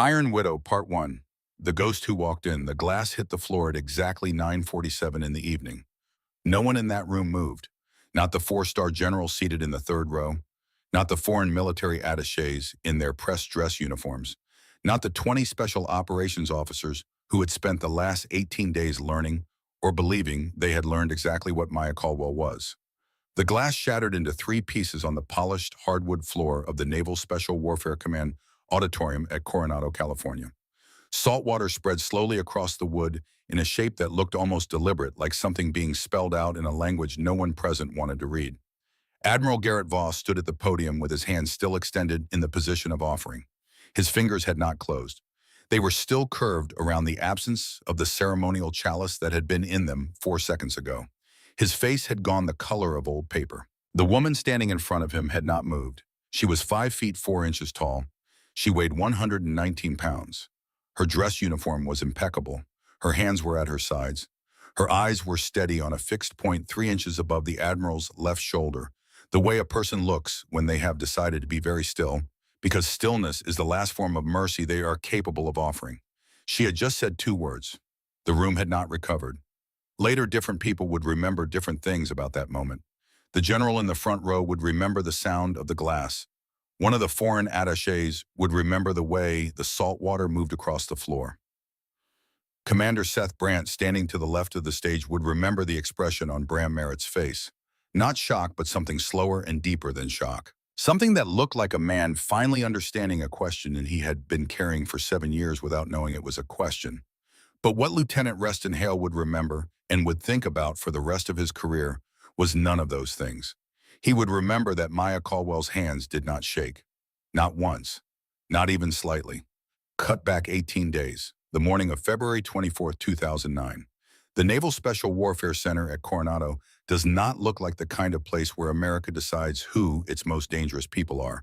Iron Widow, Part 1. The Ghost Who Walked In. The glass hit the floor at exactly 9:47 in the evening. No one in that room moved. Not the four-star general seated in the third row. Not the foreign military attachés in their press dress uniforms. Not the 20 special operations officers who had spent the last 18 days learning or believing they had learned exactly what Maya Caldwell was. The glass shattered into three pieces on the polished hardwood floor of the Naval Special Warfare Command auditorium at Coronado, California. Salt water spread slowly across the wood in a shape that looked almost deliberate, like something being spelled out in a language no one present wanted to read. Admiral Garrett Voss stood at the podium with his hands still extended in the position of offering. His fingers had not closed. They were still curved around the absence of the ceremonial chalice that had been in them 4 seconds ago. His face had gone the color of old paper. The woman standing in front of him had not moved. She was 5 feet 4 inches tall. She weighed 119 pounds. Her dress uniform was impeccable. Her hands were at her sides. Her eyes were steady on a fixed point 3 inches above the Admiral's left shoulder, the way a person looks when they have decided to be very still, because stillness is the last form of mercy they are capable of offering. She had just said 2 words. The room had not recovered. Later, different people would remember different things about that moment. The general in the front row would remember the sound of the glass. One of the foreign attachés would remember the way the salt water moved across the floor. Commander Seth Brandt, standing to the left of the stage, would remember the expression on Bram Merritt's face. Not shock, but something slower and deeper than shock. Something that looked like a man finally understanding a question and he had been carrying for 7 years without knowing it was a question. But what Lieutenant Reston Hale would remember and would think about for the rest of his career was none of those things. He would remember that Maya Caldwell's hands did not shake. Not once. Not even slightly. Cut back 18 days. The morning of February 24, 2009. The Naval Special Warfare Center at Coronado does not look like the kind of place where America decides who its most dangerous people are.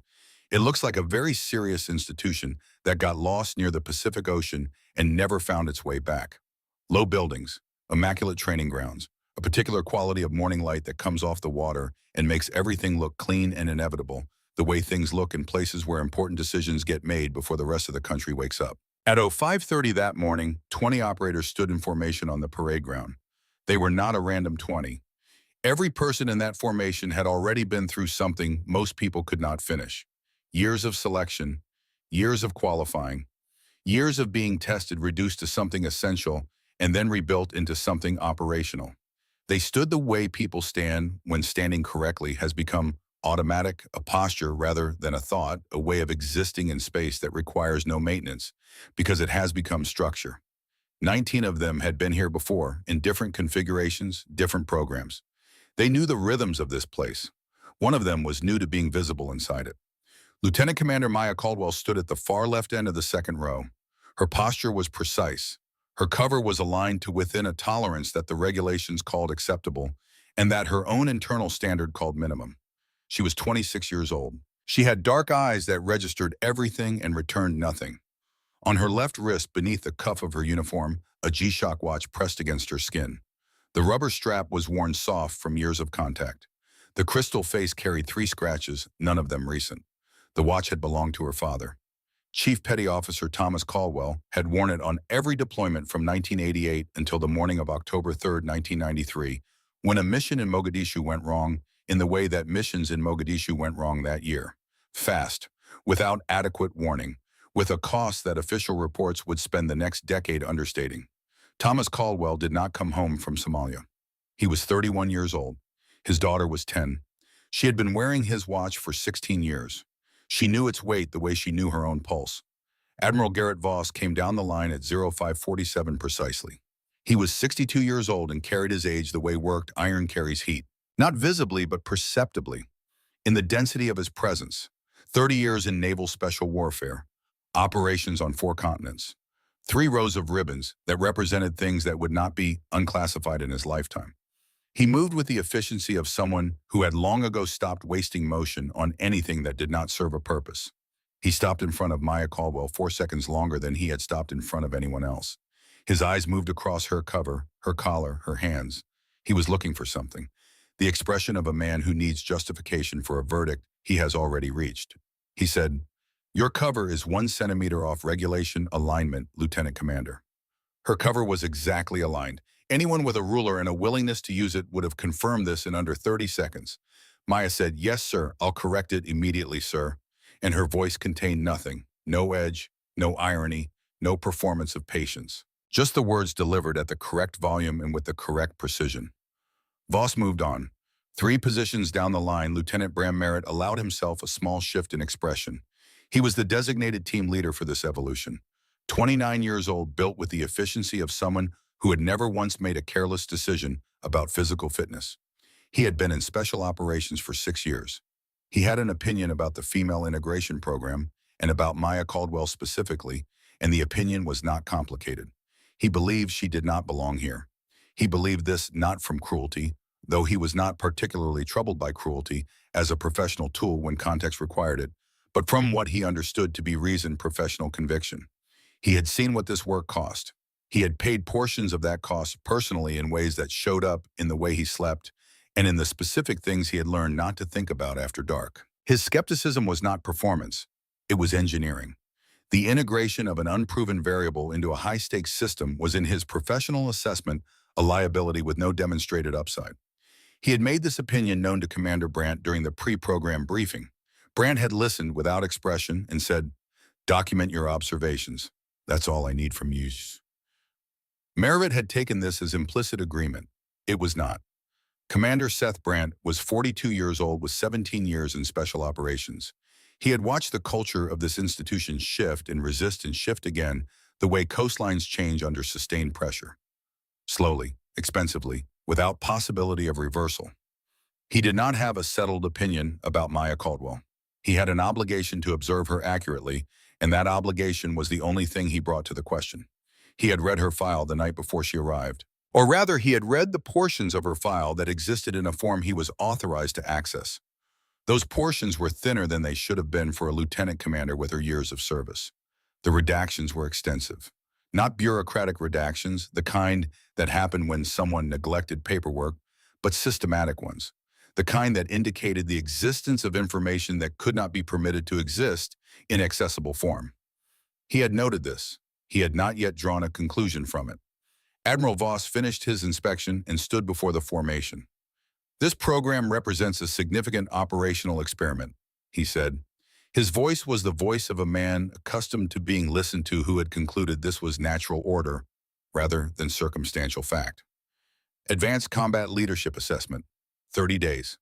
It looks like a very serious institution that got lost near the Pacific Ocean and never found its way back. Low buildings, immaculate training grounds, a particular quality of morning light that comes off the water and makes everything look clean and inevitable, the way things look in places where important decisions get made before the rest of the country wakes up. At 05:30 that morning, 20 operators stood in formation on the parade ground. They were not a random 20. Every person in that formation had already been through something most people could not finish. Years of selection, years of qualifying, years of being tested reduced to something essential and then rebuilt into something operational. They stood the way people stand when standing correctly has become automatic, a posture rather than a thought, a way of existing in space that requires no maintenance, because it has become structure. 19 of them had been here before, in different configurations, different programs. They knew the rhythms of this place. One of them was new to being visible inside it. Lieutenant Commander Maya Caldwell stood at the far left end of the second row. Her posture was precise. Her cover was aligned to within a tolerance that the regulations called acceptable and that her own internal standard called minimum. She was 26 years old. She had dark eyes that registered everything and returned nothing. On her left wrist, beneath the cuff of her uniform, a G-Shock watch pressed against her skin. The rubber strap was worn soft from years of contact. The crystal face carried 3 scratches, none of them recent. The watch had belonged to her father. Chief Petty Officer Thomas Caldwell had worn it on every deployment from 1988 until the morning of October 3, 1993, when a mission in Mogadishu went wrong in the way that missions in Mogadishu went wrong that year. Fast, without adequate warning, with a cost that official reports would spend the next decade understating. Thomas Caldwell did not come home from Somalia. He was 31 years old. His daughter was 10. She had been wearing his watch for 16 years. She knew its weight the way she knew her own pulse. Admiral Garrett Voss came down the line at 05:47 precisely. He was 62 years old and carried his age the way worked iron carries heat. Not visibly, but perceptibly. In the density of his presence. 30 years in naval special warfare. Operations on 4 continents. 3 rows of ribbons that represented things that would not be unclassified in his lifetime. He moved with the efficiency of someone who had long ago stopped wasting motion on anything that did not serve a purpose. He stopped in front of Maya Caldwell 4 seconds longer than he had stopped in front of anyone else. His eyes moved across her cover, her collar, her hands. He was looking for something. The expression of a man who needs justification for a verdict he has already reached. He said, Your cover is 1 centimeter off regulation alignment, Lieutenant Commander. Her cover was exactly aligned. Anyone with a ruler and a willingness to use it would have confirmed this in under 30 seconds. Maya said, "Yes, sir, I'll correct it immediately, sir." And her voice contained nothing. No edge, no irony, no performance of patience. Just the words delivered at the correct volume and with the correct precision. Voss moved on. 3 positions down the line, Lieutenant Bram Merritt allowed himself a small shift in expression. He was the designated team leader for this evolution. 29 years old, built with the efficiency of someone who had never once made a careless decision about physical fitness. He had been in special operations for 6 years. He had an opinion about the female integration program and about Maya Caldwell specifically, and the opinion was not complicated. He believed she did not belong here. He believed this not from cruelty, though he was not particularly troubled by cruelty as a professional tool when context required it, but from what he understood to be reasoned professional conviction. He had seen what this work cost. He had paid portions of that cost personally in ways that showed up in the way he slept and in the specific things he had learned not to think about after dark. His skepticism was not performance. It was engineering. The integration of an unproven variable into a high-stakes system was in his professional assessment a liability with no demonstrated upside. He had made this opinion known to Commander Brandt during the pre-program briefing. Brandt had listened without expression and said, "Document your observations. That's all I need from you." Merritt had taken this as implicit agreement. It was not. Commander Seth Brandt was 42 years old with 17 years in special operations. He had watched the culture of this institution shift and resist and shift again, the way coastlines change under sustained pressure. Slowly, expensively, without possibility of reversal. He did not have a settled opinion about Maya Caldwell. He had an obligation to observe her accurately, and that obligation was the only thing he brought to the question. He had read her file the night before she arrived. Or rather, he had read the portions of her file that existed in a form he was authorized to access. Those portions were thinner than they should have been for a lieutenant commander with her years of service. The redactions were extensive. Not bureaucratic redactions, the kind that happen when someone neglected paperwork, but systematic ones. The kind that indicated the existence of information that could not be permitted to exist in accessible form. He had noted this. He had not yet drawn a conclusion from it. Admiral Voss finished his inspection and stood before the formation. "This program represents a significant operational experiment," he said. His voice was the voice of a man accustomed to being listened to who had concluded this was natural order rather than circumstantial fact. "Advanced Combat Leadership Assessment, 30 days.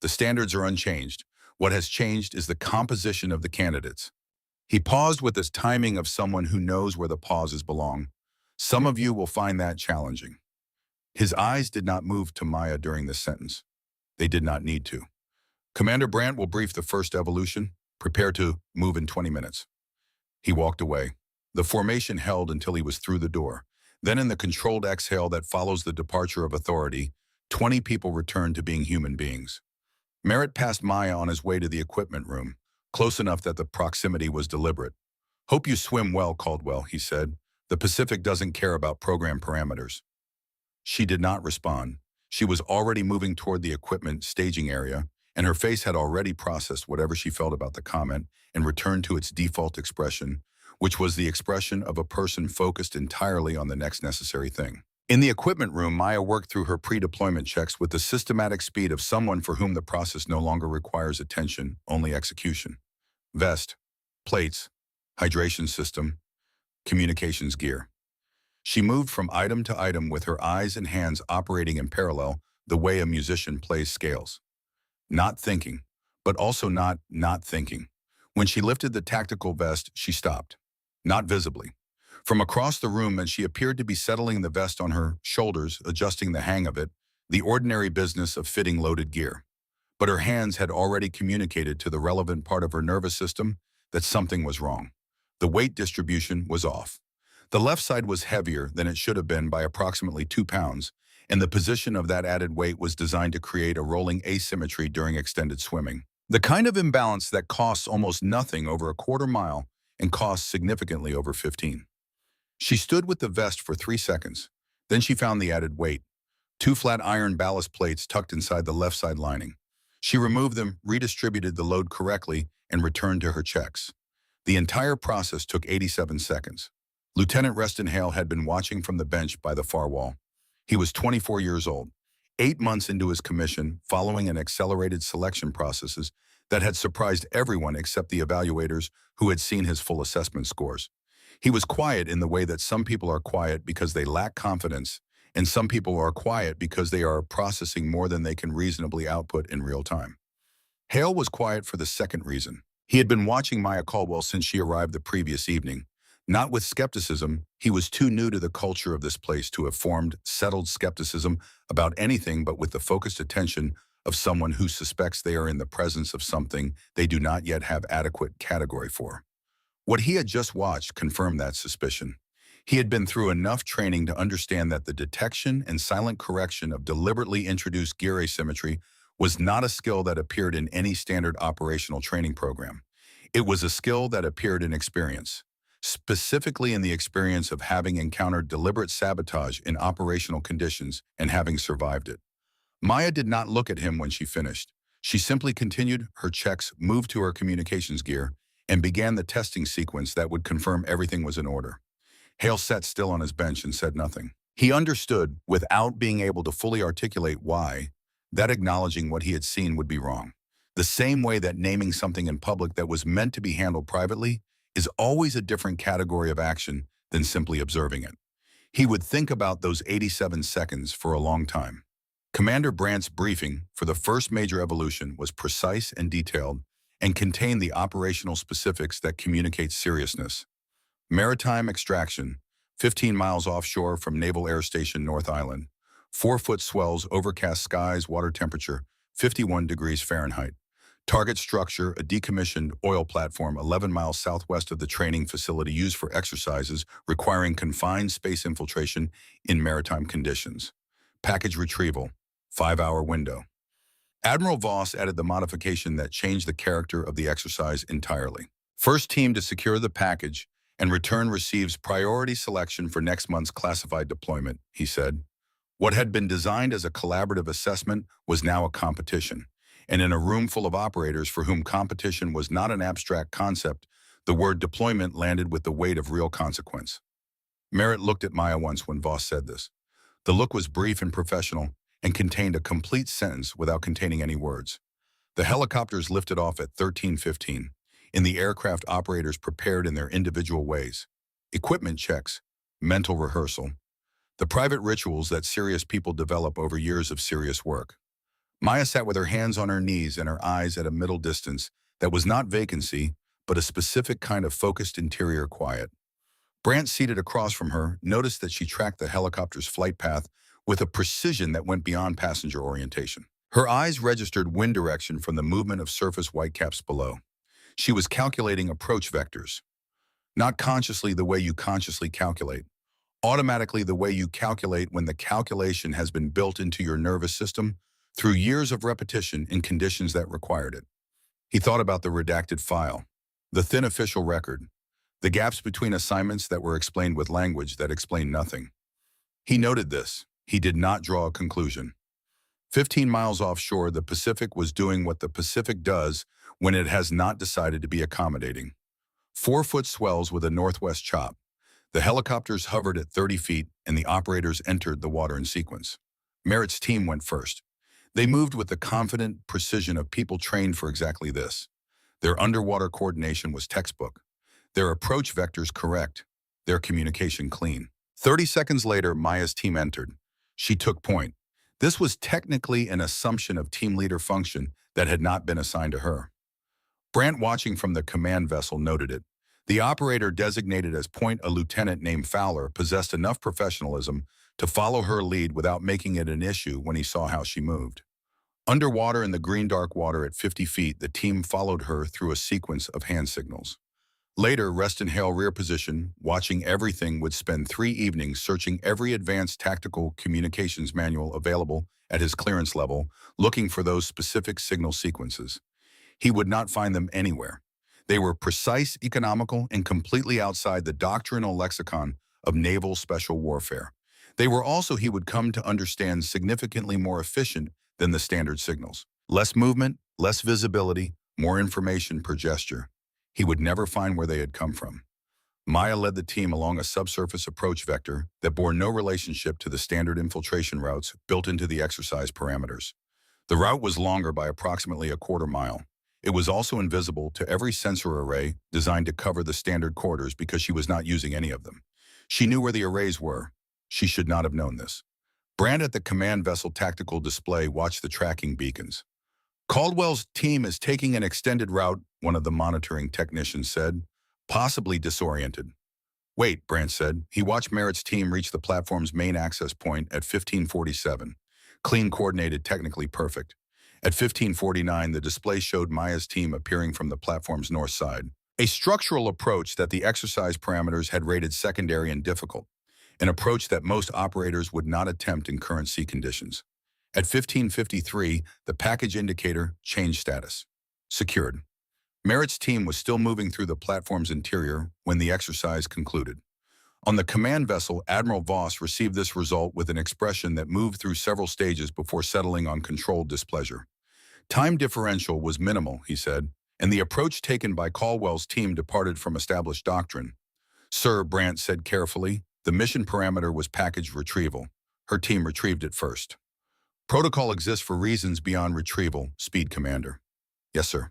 The standards are unchanged. What has changed is the composition of the candidates." He paused with this timing of someone who knows where the pauses belong. "Some of you will find that challenging." His eyes did not move to Maya during this sentence. They did not need to. "Commander Brandt will brief the first evolution. Prepare to move in 20 minutes. He walked away. The formation held until he was through the door. Then in the controlled exhale that follows the departure of authority, 20 people returned to being human beings. Merritt passed Maya on his way to the equipment room, close enough that the proximity was deliberate. "Hope you swim well, Caldwell," he said. "The Pacific doesn't care about program parameters." She did not respond. She was already moving toward the equipment staging area, and her face had already processed whatever she felt about the comment and returned to its default expression, which was the expression of a person focused entirely on the next necessary thing. In the equipment room, Maya worked through her pre-deployment checks with the systematic speed of someone for whom the process no longer requires attention, only execution. Vest, plates, hydration system, communications gear. She moved from item to item with her eyes and hands operating in parallel, the way a musician plays scales. Not thinking, but also not thinking. When she lifted the tactical vest, she stopped. Not visibly. From across the room, and she appeared to be settling the vest on her shoulders, adjusting the hang of it, the ordinary business of fitting loaded gear. But her hands had already communicated to the relevant part of her nervous system that something was wrong. The weight distribution was off. The left side was heavier than it should have been by approximately 2 pounds, and the position of that added weight was designed to create a rolling asymmetry during extended swimming. The kind of imbalance that costs almost nothing over a quarter mile and costs significantly over 15. She stood with the vest for 3 seconds. Then she found the added weight. 2 flat iron ballast plates tucked inside the left side lining. She removed them, redistributed the load correctly, and returned to her checks. The entire process took 87 seconds. Lieutenant Reston Hale had been watching from the bench by the far wall. He was 24 years old, 8 months into his commission, following an accelerated selection processes that had surprised everyone except the evaluators who had seen his full assessment scores. He was quiet in the way that some people are quiet because they lack confidence, and some people are quiet because they are processing more than they can reasonably output in real time. Hale was quiet for the second reason. He had been watching Maya Caldwell since she arrived the previous evening. Not with skepticism, he was too new to the culture of this place to have formed settled skepticism about anything, but with the focused attention of someone who suspects they are in the presence of something they do not yet have adequate category for. What he had just watched confirmed that suspicion. He had been through enough training to understand that the detection and silent correction of deliberately introduced gear asymmetry was not a skill that appeared in any standard operational training program. It was a skill that appeared in experience, specifically in the experience of having encountered deliberate sabotage in operational conditions and having survived it. Maya did not look at him when she finished. She simply continued her checks, moved to her communications gear, and began the testing sequence that would confirm everything was in order. Hale sat still on his bench and said nothing. He understood, without being able to fully articulate why, that acknowledging what he had seen would be wrong. The same way that naming something in public that was meant to be handled privately is always a different category of action than simply observing it. He would think about those 87 seconds for a long time. Commander Brandt's briefing for the first major evolution was precise and detailed and contained the operational specifics that communicate seriousness. Maritime extraction, 15 miles offshore from Naval Air Station North Island. 4-foot swells, overcast skies, water temperature, 51 degrees Fahrenheit. Target structure, a decommissioned oil platform 11 miles southwest of the training facility used for exercises requiring confined space infiltration in maritime conditions. Package retrieval, 5-hour window. Admiral Voss added the modification that changed the character of the exercise entirely. First team to secure the package and return receives priority selection for next month's classified deployment, he said. What had been designed as a collaborative assessment was now a competition, and in a room full of operators for whom competition was not an abstract concept, the word deployment landed with the weight of real consequence. Merritt looked at Maya once when Voss said this. The look was brief and professional and contained a complete sentence without containing any words. The helicopters lifted off at 13:15. In the aircraft, operators prepared in their individual ways. Equipment checks, mental rehearsal. The private rituals that serious people develop over years of serious work. Maya sat with her hands on her knees and her eyes at a middle distance that was not vacancy, but a specific kind of focused interior quiet. Brandt, seated across from her, noticed that she tracked the helicopter's flight path with a precision that went beyond passenger orientation. Her eyes registered wind direction from the movement of surface whitecaps below. She was calculating approach vectors. Not consciously the way you consciously calculate. Automatically the way you calculate when the calculation has been built into your nervous system through years of repetition in conditions that required it. He thought about the redacted file, the thin official record, the gaps between assignments that were explained with language that explained nothing. He noted this. He did not draw a conclusion. 15 miles offshore, the Pacific was doing what the Pacific does when it has not decided to be accommodating. 4-foot swells with a northwest chop. The helicopters hovered at 30 feet and the operators entered the water in sequence. Merritt's team went first. They moved with the confident precision of people trained for exactly this. Their underwater coordination was textbook. Their approach vectors correct. Their communication clean. 30 seconds later, Maya's team entered. She took point. This was technically an assumption of team leader function that had not been assigned to her. Brandt, watching from the command vessel, noted it. The operator designated as point, a lieutenant named Fowler, possessed enough professionalism to follow her lead without making it an issue when he saw how she moved. Underwater in the green dark water at 50 feet, the team followed her through a sequence of hand signals. Later, Reston Hale, rear position, watching everything, would spend 3 evenings searching every advanced tactical communications manual available at his clearance level, looking for those specific signal sequences. He would not find them anywhere. They were precise, economical, and completely outside the doctrinal lexicon of naval special warfare. They were also, he would come to understand, significantly more efficient than the standard signals. Less movement, less visibility, more information per gesture. He would never find where they had come from. Maya led the team along a subsurface approach vector that bore no relationship to the standard infiltration routes built into the exercise parameters. The route was longer by approximately a quarter mile. It was also invisible to every sensor array designed to cover the standard quarters because she was not using any of them. She knew where the arrays were. She should not have known this. Brand at the command vessel tactical display watched the tracking beacons. Caldwell's team is taking an extended route, one of the monitoring technicians said, possibly disoriented. Wait, Brandt said. He watched Merritt's team reach the platform's main access point at 1547. Clean, coordinated, technically perfect. At 1549, the display showed Maya's team appearing from the platform's north side. A structural approach that the exercise parameters had rated secondary and difficult. An approach that most operators would not attempt in current sea conditions. At 1553, the package indicator changed status. Secured. Merritt's team was still moving through the platform's interior when the exercise concluded. On the command vessel, Admiral Voss received this result with an expression that moved through several stages before settling on controlled displeasure. Time differential was minimal, he said, and the approach taken by Caldwell's team departed from established doctrine. Sir, Brandt said carefully, the mission parameter was package retrieval. Her team retrieved it first. Protocol exists for reasons beyond retrieval, Speed Commander. Yes, sir.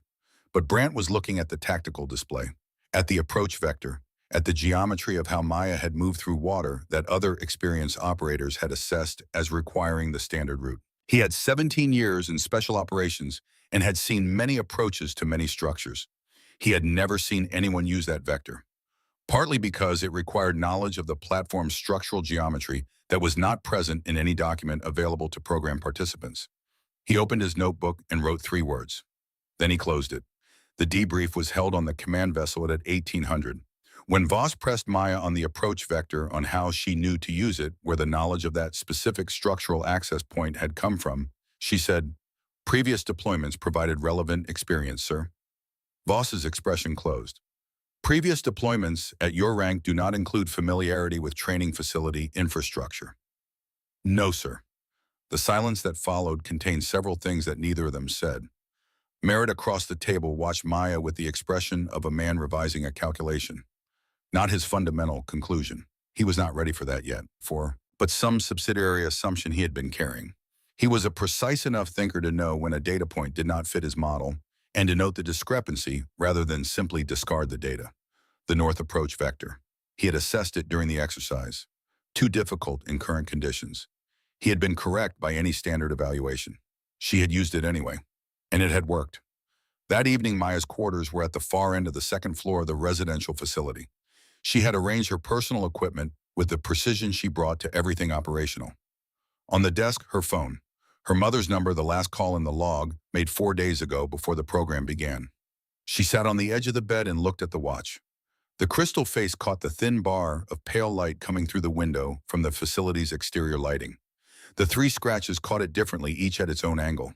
But Brandt was looking at the tactical display, at the approach vector, at the geometry of how Maya had moved through water that other experienced operators had assessed as requiring the standard route. He had 17 years in special operations and had seen many approaches to many structures. He had never seen anyone use that vector, partly because it required knowledge of the platform's structural geometry that was not present in any document available to program participants. He opened his notebook and wrote 3 words. Then he closed it. The debrief was held on the command vessel at 1800. When Voss pressed Maya on the approach vector on how she knew to use it, where the knowledge of that specific structural access point had come from, she said, "Previous deployments provided relevant experience, sir." Voss's expression closed. "Previous deployments at your rank do not include familiarity with training facility infrastructure." "No, sir." The silence that followed contained several things that neither of them said. Merritt across the table watched Maya with the expression of a man revising a calculation. Not his fundamental conclusion. He was not ready for that yet, but some subsidiary assumption he had been carrying. He was a precise enough thinker to know when a data point did not fit his model and to note the discrepancy rather than simply discard the data. The north approach vector. He had assessed it during the exercise. Too difficult in current conditions. He had been correct by any standard evaluation. She had used it anyway. And it had worked. That evening, Maya's quarters were at the far end of the second floor of the residential facility. She had arranged her personal equipment with the precision she brought to everything operational. On the desk, her phone. Her mother's number, the last call in the log, made 4 days ago before the program began. She sat on the edge of the bed and looked at the watch. The crystal face caught the thin bar of pale light coming through the window from the facility's exterior lighting. The 3 scratches caught it differently, each at its own angle.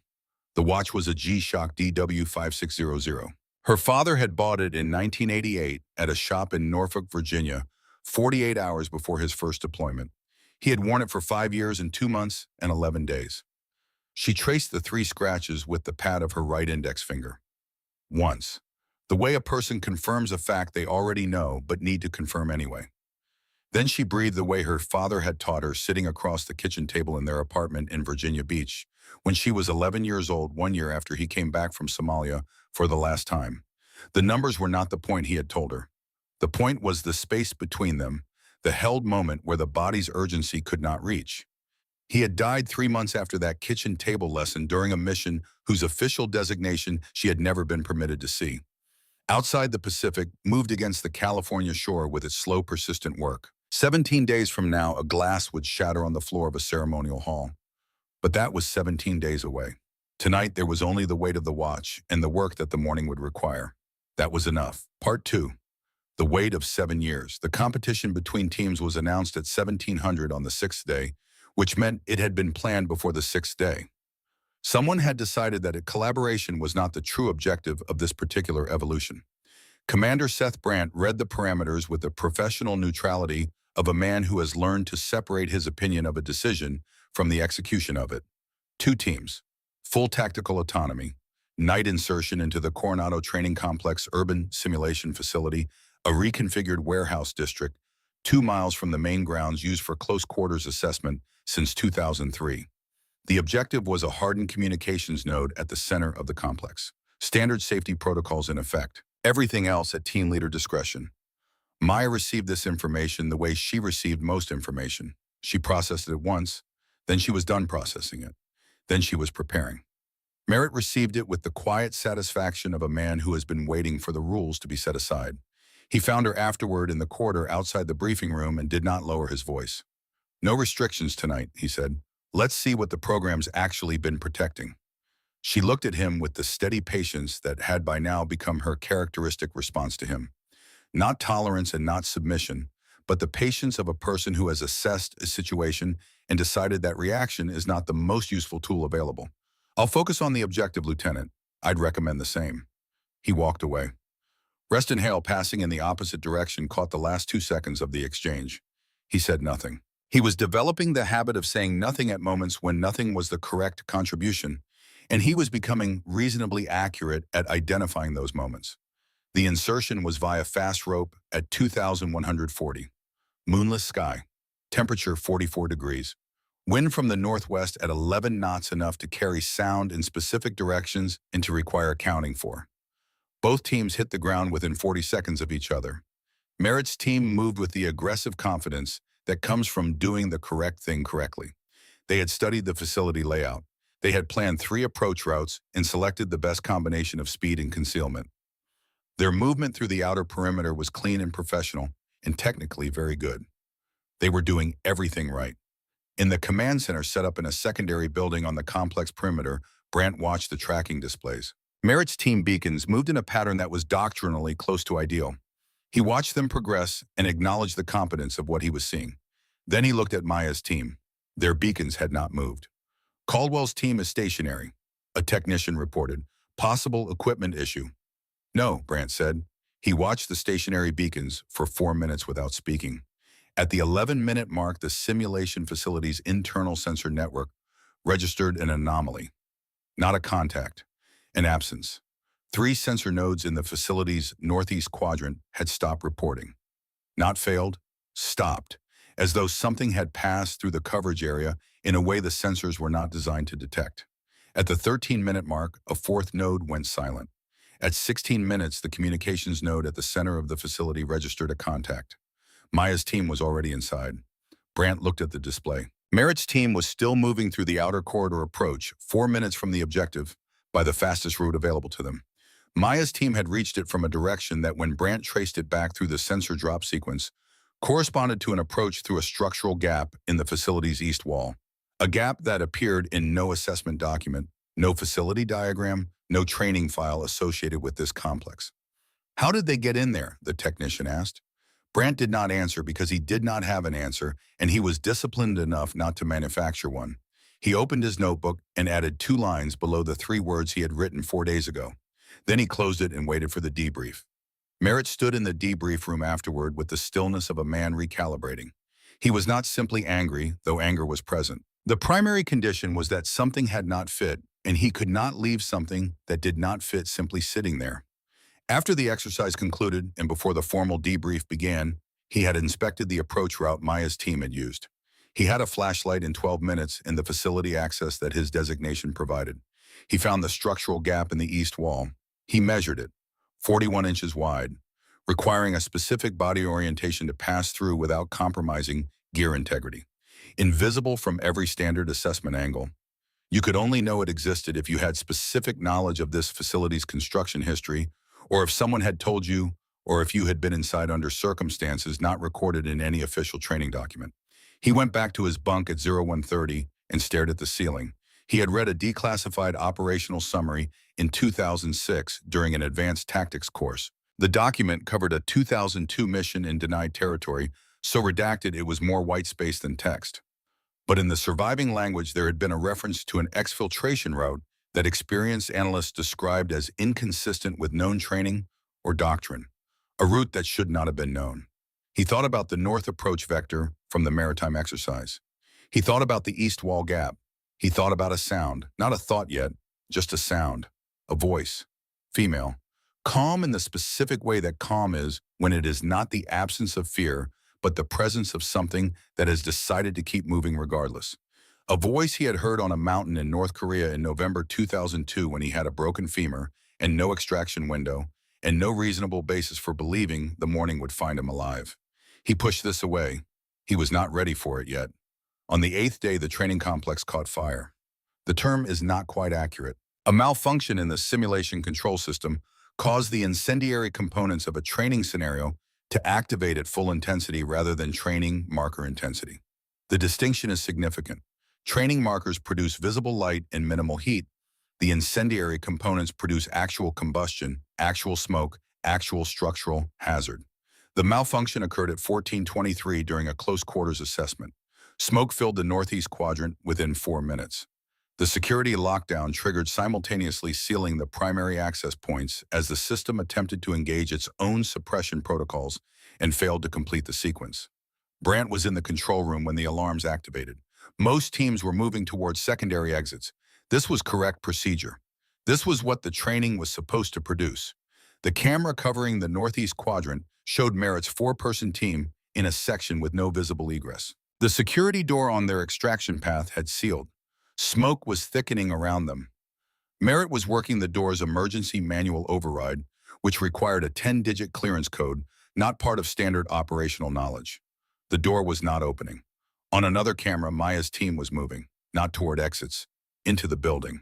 The watch was a G-Shock DW5600. Her father had bought it in 1988 at a shop in Norfolk, Virginia, 48 hours before his first deployment. He had worn it for 5 years and 2 months and 11 days. She traced the 3 scratches with the pad of her right index finger. Once. The way a person confirms a fact they already know but need to confirm anyway. Then she breathed the way her father had taught her, sitting across the kitchen table in their apartment in Virginia Beach, when she was 11 years old, 1 year after he came back from Somalia for the last time. The numbers were not the point he had told her. The point was the space between them, the held moment where the body's urgency could not reach. He had died 3 months after that kitchen table lesson during a mission whose official designation she had never been permitted to see. Outside the Pacific, moved against the California shore with its slow, persistent work. 17 days from now, a glass would shatter on the floor of a ceremonial hall. But that was 17 days away. Tonight, there was only the weight of the watch and the work that the morning would require. That was enough. Part 2. The weight of 7 years. The competition between teams was announced at 1700 on the 6th day, which meant it had been planned before the 6th day. Someone had decided that collaboration was not the true objective of this particular evolution. Commander Seth Brandt read the parameters with the professional neutrality of a man who has learned to separate his opinion of a decision from the execution of it. 2 teams. Full tactical autonomy. Night insertion into the Coronado Training Complex urban simulation facility, a reconfigured warehouse district, 2 miles from the main grounds used for close quarters assessment since 2003. The objective was a hardened communications node at the center of the complex. Standard safety protocols in effect. Everything else at team leader discretion. Maya received this information the way she received most information. She processed it once, then she was done processing it. Then she was preparing. Merritt received it with the quiet satisfaction of a man who has been waiting for the rules to be set aside. He found her afterward in the corridor outside the briefing room and did not lower his voice. "No restrictions tonight," he said. "Let's see what the program's actually been protecting." She looked at him with the steady patience that had by now become her characteristic response to him. Not tolerance and not submission, but the patience of a person who has assessed a situation and decided that reaction is not the most useful tool available. "I'll focus on the objective, Lieutenant. I'd recommend the same." He walked away. Reston Hale, passing in the opposite direction, caught the last 2 seconds of the exchange. He said nothing. He was developing the habit of saying nothing at moments when nothing was the correct contribution, and he was becoming reasonably accurate at identifying those moments. The insertion was via fast rope at 2,140. Moonless sky. Temperature 44 degrees. Wind from the northwest at 11 knots, enough to carry sound in specific directions and to require accounting for. Both teams hit the ground within 40 seconds of each other. Merritt's team moved with the aggressive confidence that comes from doing the correct thing correctly. They had studied the facility layout. They had planned 3 approach routes and selected the best combination of speed and concealment. Their movement through the outer perimeter was clean and professional, and technically very good. They were doing everything right. In the command center set up in a secondary building on the complex perimeter, Brandt watched the tracking displays. Merritt's team beacons moved in a pattern that was doctrinally close to ideal. He watched them progress and acknowledged the competence of what he was seeing. Then he looked at Maya's team. Their beacons had not moved. "Caldwell's team is stationary," a technician reported. "Possible equipment issue." "No," Brandt said. He watched the stationary beacons for 4 minutes without speaking. At the 11-minute mark, the simulation facility's internal sensor network registered an anomaly. Not a contact, an absence. 3 sensor nodes in the facility's northeast quadrant had stopped reporting. Not failed, stopped, as though something had passed through the coverage area in a way the sensors were not designed to detect. At the 13-minute mark, a 4th node went silent. At 16 minutes, the communications node at the center of the facility registered a contact. Maya's team was already inside. Brandt looked at the display. Merritt's team was still moving through the outer corridor approach, 4 minutes from the objective, by the fastest route available to them. Maya's team had reached it from a direction that, when Brandt traced it back through the sensor drop sequence, corresponded to an approach through a structural gap in the facility's east wall. A gap that appeared in no assessment document, no facility diagram, no training file associated with this complex. "How did they get in there?" the technician asked. Brandt did not answer because he did not have an answer, and he was disciplined enough not to manufacture one. He opened his notebook and added 2 lines below the 3 words he had written 4 days ago. Then he closed it and waited for the debrief. Merritt stood in the debrief room afterward with the stillness of a man recalibrating. He was not simply angry, though anger was present. The primary condition was that something had not fit, and he could not leave something that did not fit simply sitting there. After the exercise concluded and before the formal debrief began, he had inspected the approach route Maya's team had used. He had a flashlight in 12 minutes and the facility access that his designation provided. He found the structural gap in the east wall. He measured it, 41 inches wide, requiring a specific body orientation to pass through without compromising gear integrity. Invisible from every standard assessment angle. You could only know it existed if you had specific knowledge of this facility's construction history, or if someone had told you, or if you had been inside under circumstances not recorded in any official training document. He went back to his bunk at 0130 and stared at the ceiling. He had read a declassified operational summary in 2006 during an advanced tactics course. The document covered a 2002 mission in denied territory, so redacted it was more white space than text. But in the surviving language, there had been a reference to an exfiltration route that experienced analysts described as inconsistent with known training or doctrine, a route that should not have been known. He thought about the north approach vector from the maritime exercise. He thought about the east wall gap. He thought about a sound, not a thought yet, just a sound, A voice. Female. Calm in the specific way that calm is when it is not the absence of fear, but the presence of something that has decided to keep moving regardless. A voice he had heard on a mountain in North Korea in November 2002 when he had a broken femur and no extraction window and no reasonable basis for believing the morning would find him alive. He pushed this away. He was not ready for it yet. On the 8th day, the training complex caught fire. The term is not quite accurate. A malfunction in the simulation control system caused the incendiary components of a training scenario to activate at full intensity rather than training marker intensity. The distinction is significant. Training markers produce visible light and minimal heat. The incendiary components produce actual combustion, actual smoke, actual structural hazard. The malfunction occurred at 14:23 during a close quarters assessment. Smoke filled the northeast quadrant within 4 minutes. The security lockdown triggered simultaneously sealing the primary access points as the system attempted to engage its own suppression protocols and failed to complete the sequence. Brandt was in the control room when the alarms activated. Most teams were moving towards secondary exits. This was correct procedure. This was what the training was supposed to produce. The camera covering the northeast quadrant showed Merritt's 4-person team in a section with no visible egress. The security door on their extraction path had sealed. Smoke was thickening around them. Merritt was working the door's emergency manual override, which required a 10-digit clearance code, not part of standard operational knowledge. The door was not opening. On another camera, Maya's team was moving, not toward exits, into the building.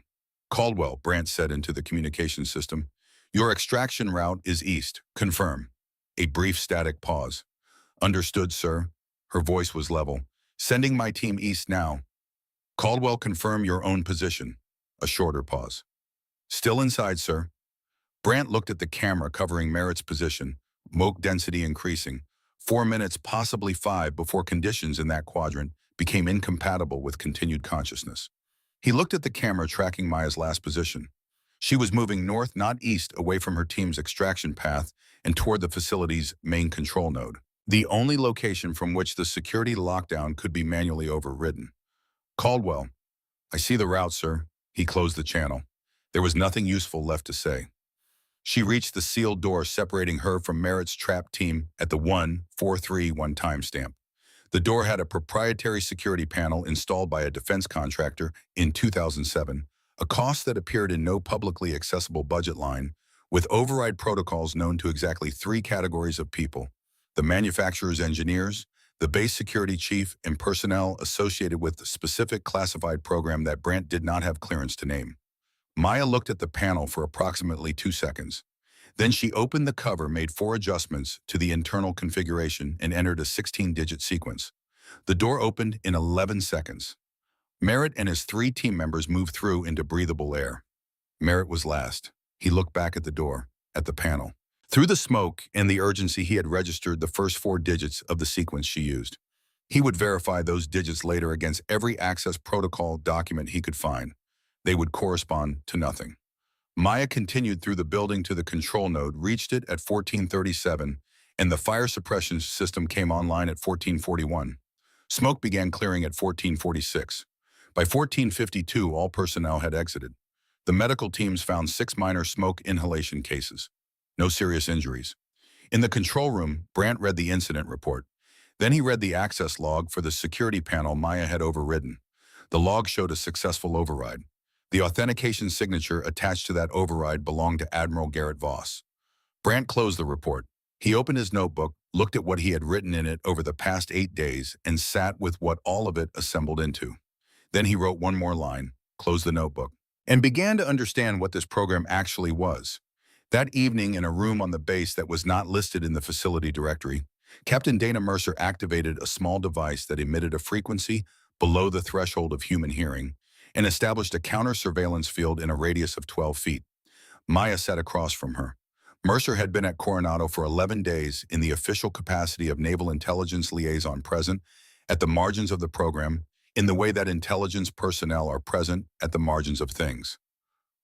Caldwell, Brandt said into the communication system, "Your extraction route is east. Confirm." A brief static pause. "Understood, sir." Her voice was level. "Sending my team east now." Caldwell, confirm your own position. A shorter pause. "Still inside, sir." Brandt looked at the camera covering Merritt's position, smoke density increasing. 4 minutes, possibly 5, before conditions in that quadrant became incompatible with continued consciousness. He looked at the camera tracking Maya's last position. She was moving north, not east, away from her team's extraction path and toward the facility's main control node, the only location from which the security lockdown could be manually overridden. "Caldwell, I see the route, sir." He closed the channel. There was nothing useful left to say. She reached the sealed door separating her from Merritt's trap team at the 1431 timestamp. The door had a proprietary security panel installed by a defense contractor in 2007, a cost that appeared in no publicly accessible budget line, with override protocols known to exactly 3 categories of people: the manufacturer's engineers, the base security chief, and personnel associated with the specific classified program that Brandt did not have clearance to name. Maya looked at the panel for approximately 2 seconds. Then she opened the cover, made 4 adjustments to the internal configuration, and entered a 16-digit sequence. The door opened in 11 seconds. Merritt and his 3 team members moved through into breathable air. Merritt was last. He looked back at the door, at the panel. Through the smoke and the urgency, he had registered the first 4 digits of the sequence she used. He would verify those digits later against every access protocol document he could find. They would correspond to nothing. Maya continued through the building to the control node, reached it at 1437, and the fire suppression system came online at 1441. Smoke began clearing at 1446. By 1452, all personnel had exited. The medical teams found 6 minor smoke inhalation cases. No serious injuries. In the control room, Brandt read the incident report. Then he read the access log for the security panel Maya had overridden. The log showed a successful override. The authentication signature attached to that override belonged to Admiral Garrett Voss. Brandt closed the report. He opened his notebook, looked at what he had written in it over the past 8 days, and sat with what all of it assembled into. Then he wrote one more line, closed the notebook, and began to understand what this program actually was. That evening, in a room on the base that was not listed in the facility directory, Captain Dana Mercer activated a small device that emitted a frequency below the threshold of human hearing and established a counter-surveillance field in a radius of 12 feet. Maya sat across from her. Mercer had been at Coronado for 11 days in the official capacity of Naval Intelligence Liaison, present at the margins of the program in the way that intelligence personnel are present at the margins of things.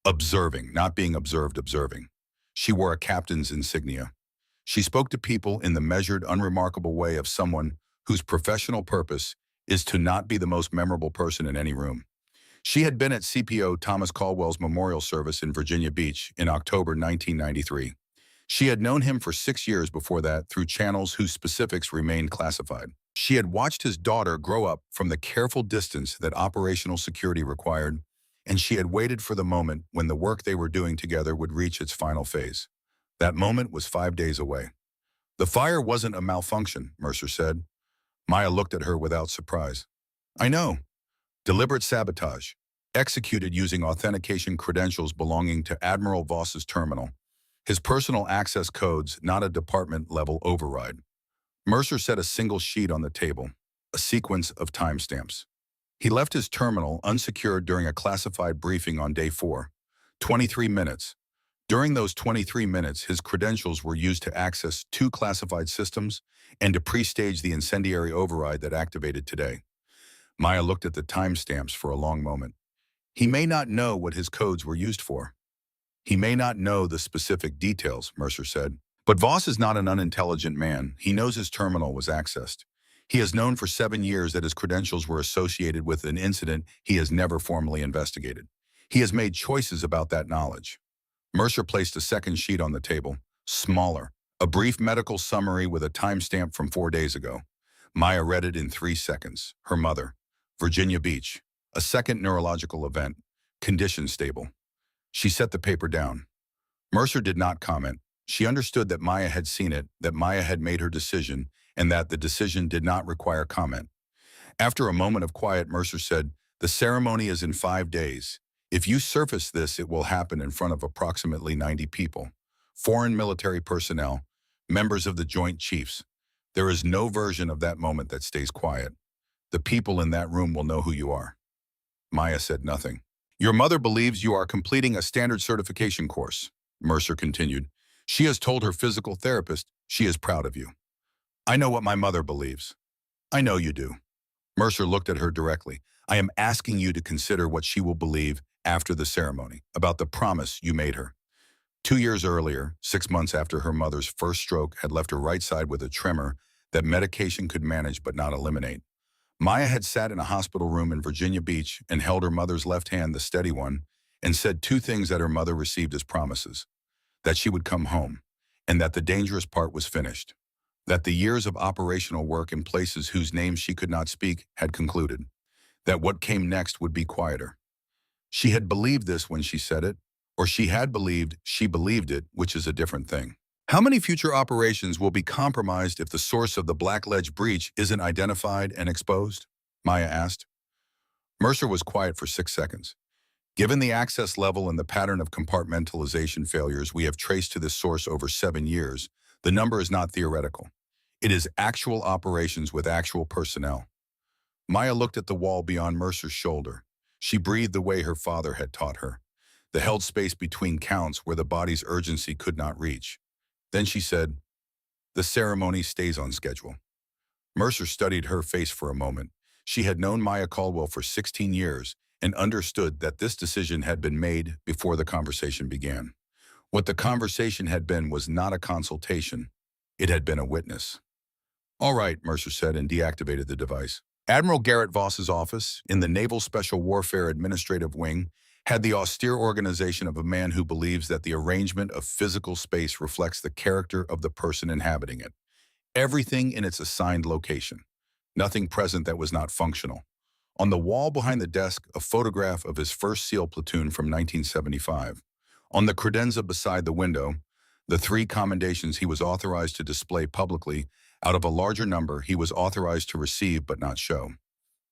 Observing, not being observed, observing. She wore a captain's insignia. She spoke to people in the measured, unremarkable way of someone whose professional purpose is to not be the most memorable person in any room. She had been at CPO Thomas Caldwell's memorial service in Virginia Beach in October 1993. She had known him for 6 years before that through channels whose specifics remained classified. She had watched his daughter grow up from the careful distance that operational security required, and she had waited for the moment when the work they were doing together would reach its final phase. That moment was 5 days away. The fire wasn't a malfunction, Mercer said. Maya looked at her without surprise. I know. Deliberate sabotage. Executed using authentication credentials belonging to Admiral Voss's terminal. His personal access codes, not a department-level override. Mercer set a single sheet on the table, a sequence of timestamps. He left his terminal unsecured during a classified briefing on day 4. 23 minutes. During those 23 minutes, his credentials were used to access 2 classified systems and to pre-stage the incendiary override that activated today. Maya looked at the timestamps for a long moment. He may not know what his codes were used for. He may not know the specific details, Mercer said. But Voss is not an unintelligent man. He knows his terminal was accessed. He has known for 7 years that his credentials were associated with an incident he has never formally investigated. He has made choices about that knowledge. Mercer placed a second sheet on the table, smaller, a brief medical summary with a timestamp from 4 days ago. Maya read it in 3 seconds. Her mother, Virginia Beach, a second neurological event, condition stable. She set the paper down. Mercer did not comment. She understood that Maya had seen it, that Maya had made her decision, and that the decision did not require comment. After a moment of quiet, Mercer said, "The ceremony is in 5 days. If you surface this, it will happen in front of approximately 90 people. Foreign military personnel, members of the Joint Chiefs. There is no version of that moment that stays quiet. The people in that room will know who you are." Maya said nothing. "Your mother believes you are completing a standard certification course," Mercer continued. "She has told her physical therapist she is proud of you." "I know what my mother believes." "I know you do." Mercer looked at her directly. "I am asking you to consider what she will believe after the ceremony, about the promise you made her." 2 years earlier, 6 months after her mother's first stroke had left her right side with a tremor that medication could manage but not eliminate, Maya had sat in a hospital room in Virginia Beach and held her mother's left hand, the steady one, and said 2 things that her mother received as promises: that she would come home, and that the dangerous part was finished, that the years of operational work in places whose names she could not speak had concluded, that what came next would be quieter. She had believed this when she said it, or she had believed she believed it, which is a different thing. How many future operations will be compromised if the source of the Blackledge breach isn't identified and exposed? Maya asked. Mercer was quiet for 6 seconds. Given the access level and the pattern of compartmentalization failures we have traced to this source over 7 years, the number is not theoretical. It is actual operations with actual personnel. Maya looked at the wall beyond Mercer's shoulder. She breathed the way her father had taught her, the held space between counts where the body's urgency could not reach. Then she said, "The ceremony stays on schedule." Mercer studied her face for a moment. She had known Maya Caldwell for 16 years and understood that this decision had been made before the conversation began. What the conversation had been was not a consultation. It had been a witness. "All right," Mercer said and deactivated the device. Admiral Garrett Voss's office, in the Naval Special Warfare Administrative Wing, had the austere organization of a man who believes that the arrangement of physical space reflects the character of the person inhabiting it. Everything in its assigned location. Nothing present that was not functional. On the wall behind the desk, a photograph of his first SEAL platoon from 1975. On the credenza beside the window, the 3 commendations he was authorized to display publicly out of a larger number he was authorized to receive but not show.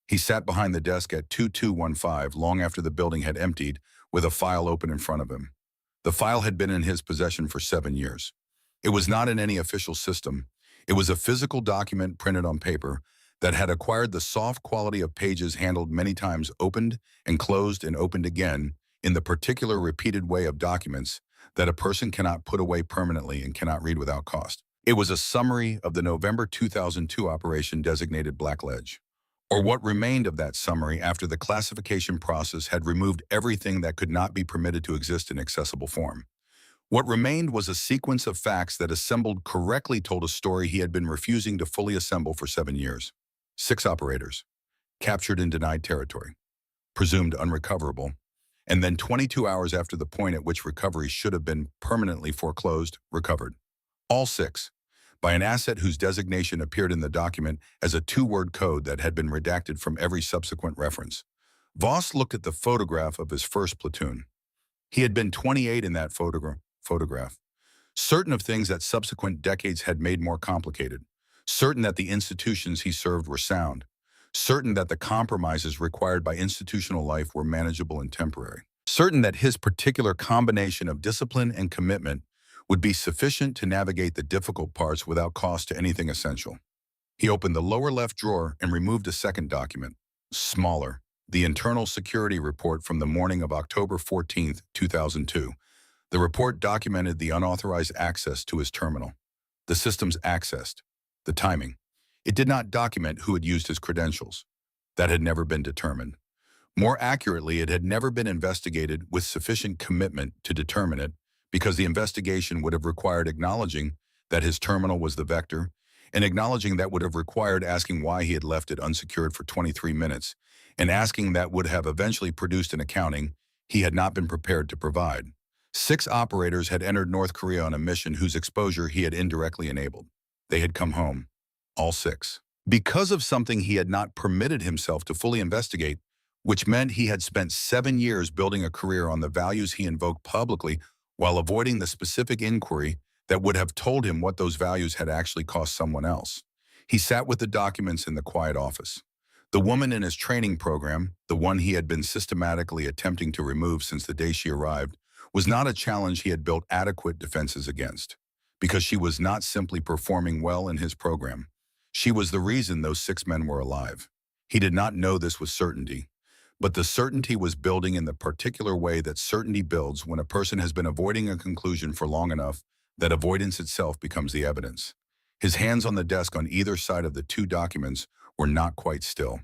He sat behind the desk at 2215 long after the building had emptied, with a file open in front of him. The file had been in his possession for 7 years. It was not in any official system. It was a physical document printed on paper that had acquired the soft quality of pages handled many times, opened and opened again, in the particular repeated way of documents that a person cannot put away permanently and cannot read without cost. It was a summary of the November 2002 operation designated Blackledge, or what remained of that summary after the classification process had removed everything that could not be permitted to exist in accessible form. What remained was a sequence of facts that assembled correctly told a story he had been refusing to fully assemble for 7 years. 6 operators, captured in denied territory. presumed unrecoverable, and then 22 hours after the point at which recovery should have been permanently foreclosed, recovered. All six, by an asset whose designation appeared in the document as a two-word code that had been redacted from every subsequent reference. Voss looked at the photograph of his first platoon. He had been 28 in that photograph, certain of things that subsequent decades had made more complicated, certain that the institutions he served were sound, certain that the compromises required by institutional life were manageable and temporary, certain that his particular combination of discipline and commitment would be sufficient to navigate the difficult parts without cost to anything essential. He opened the lower left drawer and removed a second document, smaller, the Internal Security Report from the morning of October 14, 2002. The report documented the unauthorized access to his terminal, the systems accessed, the timing. It did not document who had used his credentials. That had never been determined. More accurately, it had never been investigated with sufficient commitment to determine it, because the investigation would have required acknowledging that his terminal was the vector, and acknowledging that would have required asking why he had left it unsecured for 23 minutes, and asking that would have eventually produced an accounting he had not been prepared to provide. 6 operators had entered North Korea on a mission whose exposure he had indirectly enabled. They had come home, all 6, because of something he had not permitted himself to fully investigate, which meant he had spent 7 years building a career on the values he invoked publicly while avoiding the specific inquiry that would have told him what those values had actually cost someone else. He sat with the documents in the quiet office. The woman in his training program, the one he had been systematically attempting to remove since the day she arrived, was not a challenge he had built adequate defenses against, because she was not simply performing well in his program. She was the reason those 6 men were alive. He did not know this with certainty, but the certainty was building in the particular way that certainty builds when a person has been avoiding a conclusion for long enough that avoidance itself becomes the evidence. His hands on the desk on either side of the 2 documents were not quite still.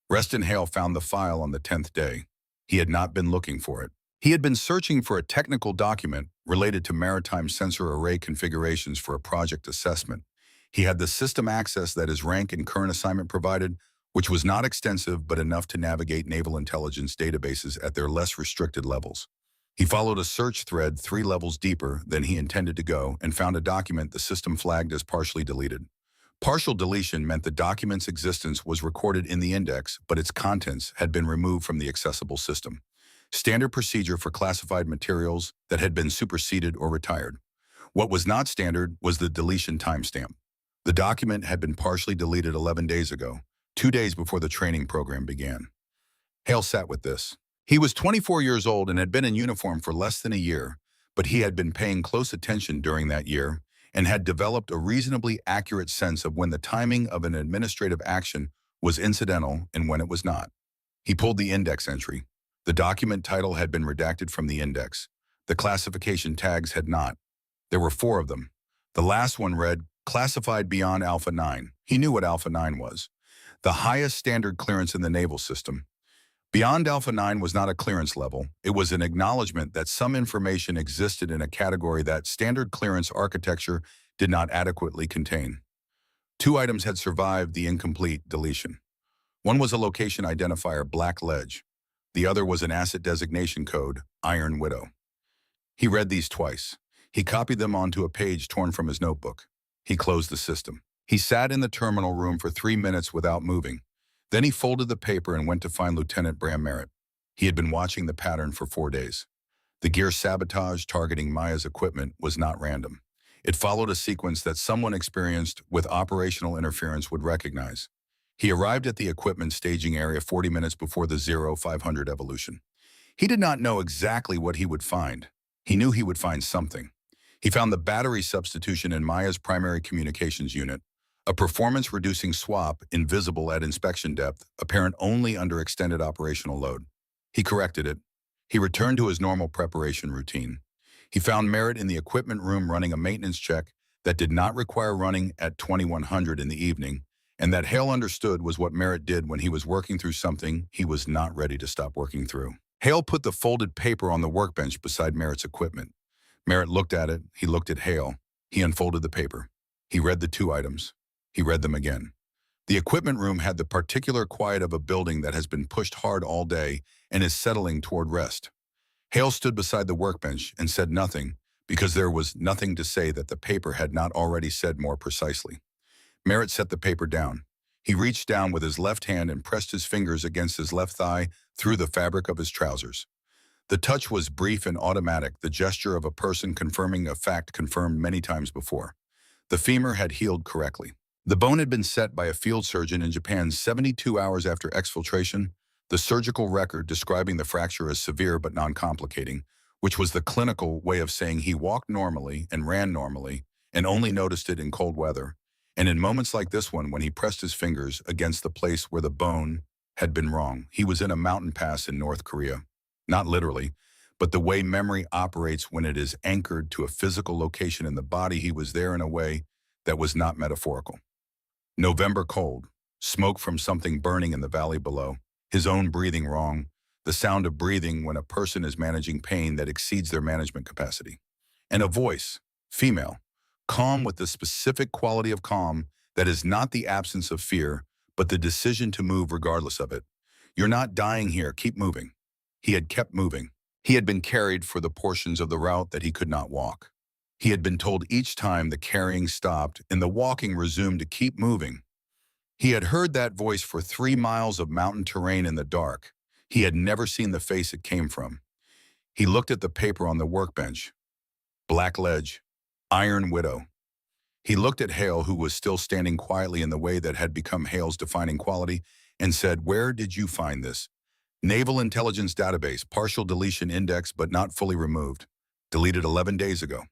Reston Hale found the file on the 10th day. He had not been looking for it. He had been searching for a technical document related to maritime sensor array configurations for a project assessment. He had the system access that his rank and current assignment provided, which was not extensive but enough to navigate naval intelligence databases at their less restricted levels. He followed a search thread 3 levels deeper than he intended to go and found a document the system flagged as partially deleted. Partial deletion meant the document's existence was recorded in the index, but its contents had been removed from the accessible system. Standard procedure for classified materials that had been superseded or retired. What was not standard was the deletion timestamp. The document had been partially deleted 11 days ago, 2 days before the training program began. Hale sat with this. He was 24 years old and had been in uniform for less than a year, but he had been paying close attention during that year and had developed a reasonably accurate sense of when the timing of an administrative action was incidental and when it was not. He pulled the index entry. The document title had been redacted from the index. The classification tags had not. There were 4 of them. The last one read, Classified Beyond Alpha 9. He knew what Alpha 9 was. The highest standard clearance in the naval system. Beyond Alpha 9 was not a clearance level. It was an acknowledgement that some information existed in a category that standard clearance architecture did not adequately contain. 2 items had survived the incomplete deletion. One was a location identifier, Black Ledge. The other was an asset designation code, Iron Widow. He read these twice. He copied them onto a page torn from his notebook. He closed the system. He sat in the terminal room for 3 minutes without moving. Then he folded the paper and went to find Lieutenant Bram Merritt. He had been watching the pattern for 4 days. The gear sabotage targeting Maya's equipment was not random. It followed a sequence that someone experienced with operational interference would recognize. He arrived at the equipment staging area 40 minutes before the 0500 evolution. He did not know exactly what he would find. He knew he would find something. He found the battery substitution in Maya's primary communications unit, a performance-reducing swap invisible at inspection depth, apparent only under extended operational load. He corrected it. He returned to his normal preparation routine. He found Merritt in the equipment room running a maintenance check that did not require running at 2100 in the evening, and that Hale understood was what Merritt did when he was working through something he was not ready to stop working through. Hale put the folded paper on the workbench beside Merritt's equipment. Merritt looked at it. He looked at Hale. He unfolded the paper. He read the 2 items. He read them again. The equipment room had the particular quiet of a building that has been pushed hard all day and is settling toward rest. Hale stood beside the workbench and said nothing because there was nothing to say that the paper had not already said more precisely. Merritt set the paper down. He reached down with his left hand and pressed his fingers against his left thigh through the fabric of his trousers. The touch was brief and automatic, the gesture of a person confirming a fact confirmed many times before. The femur had healed correctly. The bone had been set by a field surgeon in Japan 72 hours after exfiltration, the surgical record describing the fracture as severe but non-complicating, which was the clinical way of saying he walked normally and ran normally and only noticed it in cold weather. And in moments like this one, when he pressed his fingers against the place where the bone had been wrong, he was in a mountain pass in North Korea. Not literally, but the way memory operates when it is anchored to a physical location in the body, he was there in a way that was not metaphorical. November cold, smoke from something burning in the valley below, his own breathing wrong, the sound of breathing when a person is managing pain that exceeds their management capacity. And a voice, female, calm with the specific quality of calm that is not the absence of fear, but the decision to move regardless of it. You're not dying here, keep moving. He had kept moving. He had been carried for the portions of the route that he could not walk. He had been told each time the carrying stopped and the walking resumed to keep moving. He had heard that voice for 3 miles of mountain terrain in the dark. He had never seen the face it came from. He looked at the paper on the workbench. Black ledge, Iron Widow. He looked at Hale, who was still standing quietly in the way that had become Hale's defining quality, and said, "Where did you find this?" "Naval Intelligence Database, partial deletion index but not fully removed. Deleted 11 days ago."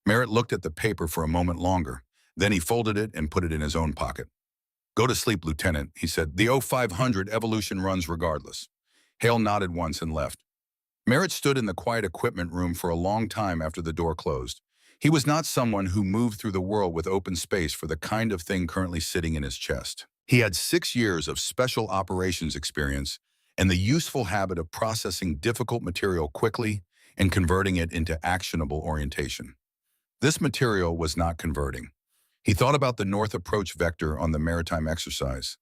Merritt looked at the paper for a moment longer. Then he folded it and put it in his own pocket. "Go to sleep, Lieutenant," he said. "The 0500 evolution runs regardless." Hale nodded once and left. Merritt stood in the quiet equipment room for a long time after the door closed. He was not someone who moved through the world with open space for the kind of thing currently sitting in his chest. He had 6 years of special operations experience and the useful habit of processing difficult material quickly and converting it into actionable orientation. This material was not converting. He thought about the north approach vector on the maritime exercise.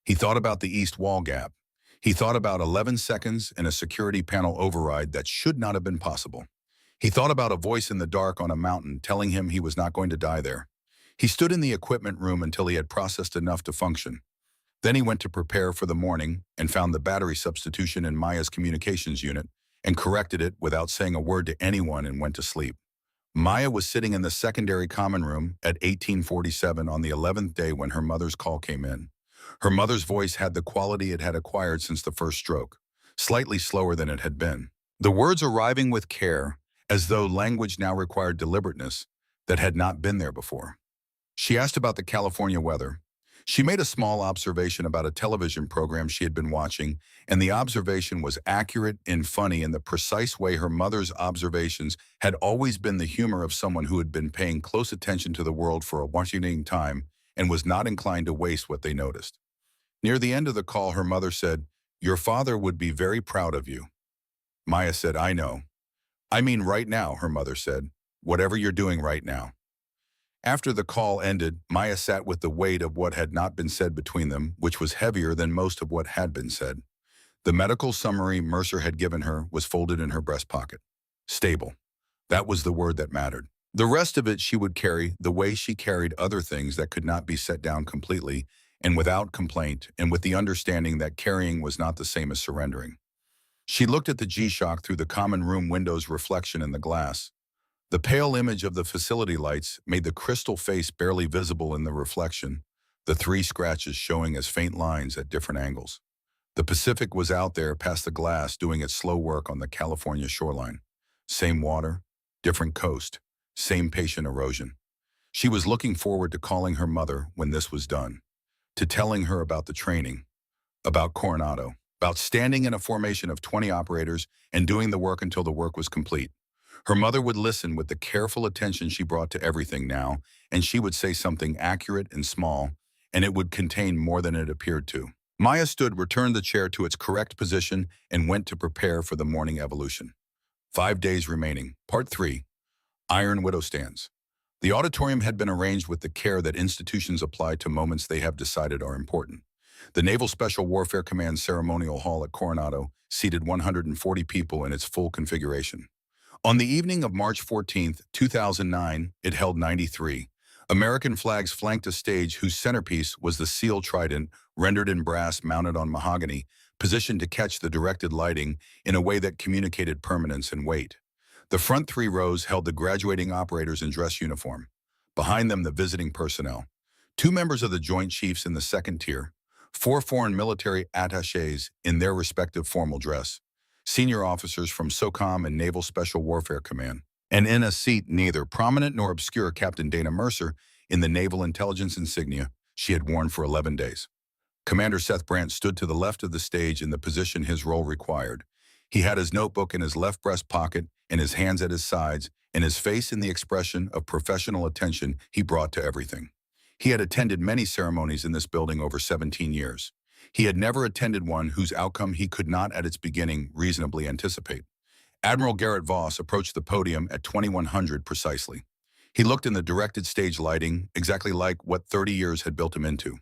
He thought about the east wall gap. He thought about 11 seconds and a security panel override that should not have been possible. He thought about a voice in the dark on a mountain telling him he was not going to die there. He stood in the equipment room until he had processed enough to function. Then he went to prepare for the morning and found the battery substitution in Maya's communications unit and corrected it without saying a word to anyone and went to sleep. Maya was sitting in the secondary common room at 1847 on the 11th day when her mother's call came in. Her mother's voice had the quality it had acquired since the first stroke, slightly slower than it had been. The words arriving with care, as though language now required deliberateness that had not been there before. She asked about the California weather. She made a small observation about a television program she had been watching, and the observation was accurate and funny in the precise way her mother's observations had always been the humor of someone who had been paying close attention to the world for a washing time and was not inclined to waste what they noticed. Near the end of the call, her mother said, "Your father would be very proud of you." Maya said, "I know." "I mean right now," her mother said. "Whatever you're doing right now." After the call ended, Maya sat with the weight of what had not been said between them, which was heavier than most of what had been said. The medical summary Mercer had given her was folded in her breast pocket. Stable. That was the word that mattered. The rest of it she would carry the way she carried other things that could not be set down completely and without complaint, and with the understanding that carrying was not the same as surrendering. She looked at the G-Shock through the common room window's reflection in the glass. The pale image of the facility lights made the crystal face barely visible in the reflection, the 3 scratches showing as faint lines at different angles. The Pacific was out there past the glass doing its slow work on the California shoreline. Same water, different coast, same patient erosion. She was looking forward to calling her mother when this was done, to telling her about the training, about Coronado, about standing in a formation of 20 operators and doing the work until the work was complete. Her mother would listen with the careful attention she brought to everything now, and she would say something accurate and small, and it would contain more than it appeared to. Maya stood, returned the chair to its correct position, and went to prepare for the morning evolution. 5 days remaining. Part 3. Iron Widow stands. The auditorium had been arranged with the care that institutions apply to moments they have decided are important. The Naval Special Warfare Command Ceremonial Hall at Coronado seated 140 people in its full configuration. On the evening of March 14, 2009, it held 93. American flags flanked a stage whose centerpiece was the seal trident rendered in brass mounted on mahogany, positioned to catch the directed lighting in a way that communicated permanence and weight. The front three rows held the graduating operators in dress uniform. Behind them, the visiting personnel. Two members of the Joint Chiefs in the second tier, four foreign military attachés in their respective formal dress, senior officers from SOCOM and Naval Special Warfare Command, and in a seat neither prominent nor obscure Captain Dana Mercer in the Naval Intelligence insignia she had worn for 11 days. Commander Seth Brandt stood to the left of the stage in the position his role required. He had his notebook in his left breast pocket and his hands at his sides, and his face in the expression of professional attention he brought to everything. He had attended many ceremonies in this building over 17 years. He had never attended one whose outcome he could not at its beginning reasonably anticipate. Admiral Garrett Voss approached the podium at 2100 precisely. He looked in the directed stage lighting, exactly like what 30 years had built him into.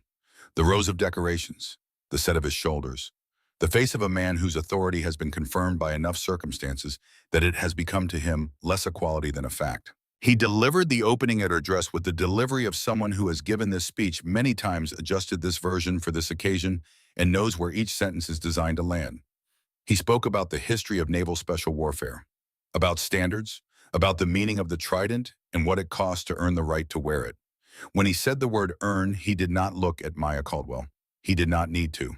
The rows of decorations, the set of his shoulders, the face of a man whose authority has been confirmed by enough circumstances that it has become to him less a quality than a fact. He delivered the opening address with the delivery of someone who has given this speech many times, adjusted this version for this occasion, and knows where each sentence is designed to land. He spoke about the history of naval special warfare, about standards, about the meaning of the trident, and what it costs to earn the right to wear it. When he said the word earn, he did not look at Maya Caldwell. He did not need to.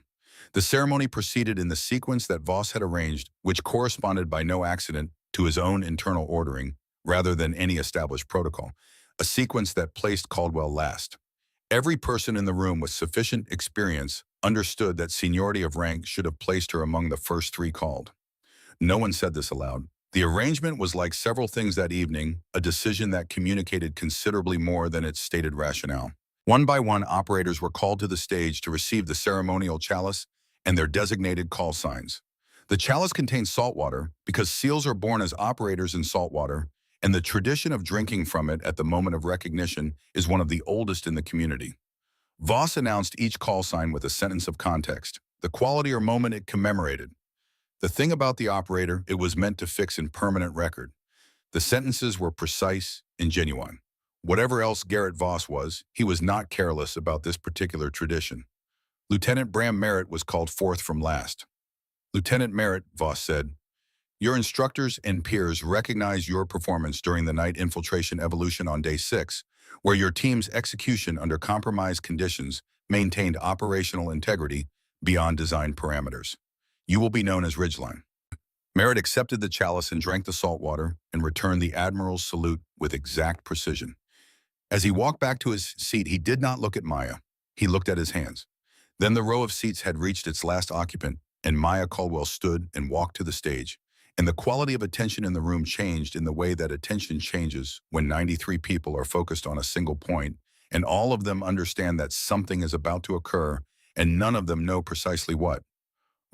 The ceremony proceeded in the sequence that Voss had arranged, which corresponded by no accident to his own internal ordering, rather than any established protocol, a sequence that placed Caldwell last. Every person in the room with sufficient experience understood that seniority of rank should have placed her among the first three called. No one said this aloud. The arrangement was like several things that evening, a decision that communicated considerably more than its stated rationale. One by one, operators were called to the stage to receive the ceremonial chalice and their designated call signs. The chalice contains salt water because SEALs are born as operators in salt water, and the tradition of drinking from it at the moment of recognition is one of the oldest in the community. Voss announced each call sign with a sentence of context, the quality or moment it commemorated. The thing about the operator, it was meant to fix in permanent record. The sentences were precise and genuine. Whatever else Garrett Voss was, he was not careless about this particular tradition. Lieutenant Bram Merritt was called forth from last. Lieutenant Merritt, Voss said, your instructors and peers recognize your performance during the night infiltration evolution on day 6, where your team's execution under compromised conditions maintained operational integrity beyond design parameters. You will be known as Ridgeline. Merritt accepted the chalice and drank the salt water and returned the Admiral's salute with exact precision. As he walked back to his seat, he did not look at Maya. He looked at his hands. Then the row of seats had reached its last occupant, and Maya Caldwell stood and walked to the stage. And the quality of attention in the room changed in the way that attention changes when 93 people are focused on a single point, and all of them understand that something is about to occur, and none of them know precisely what.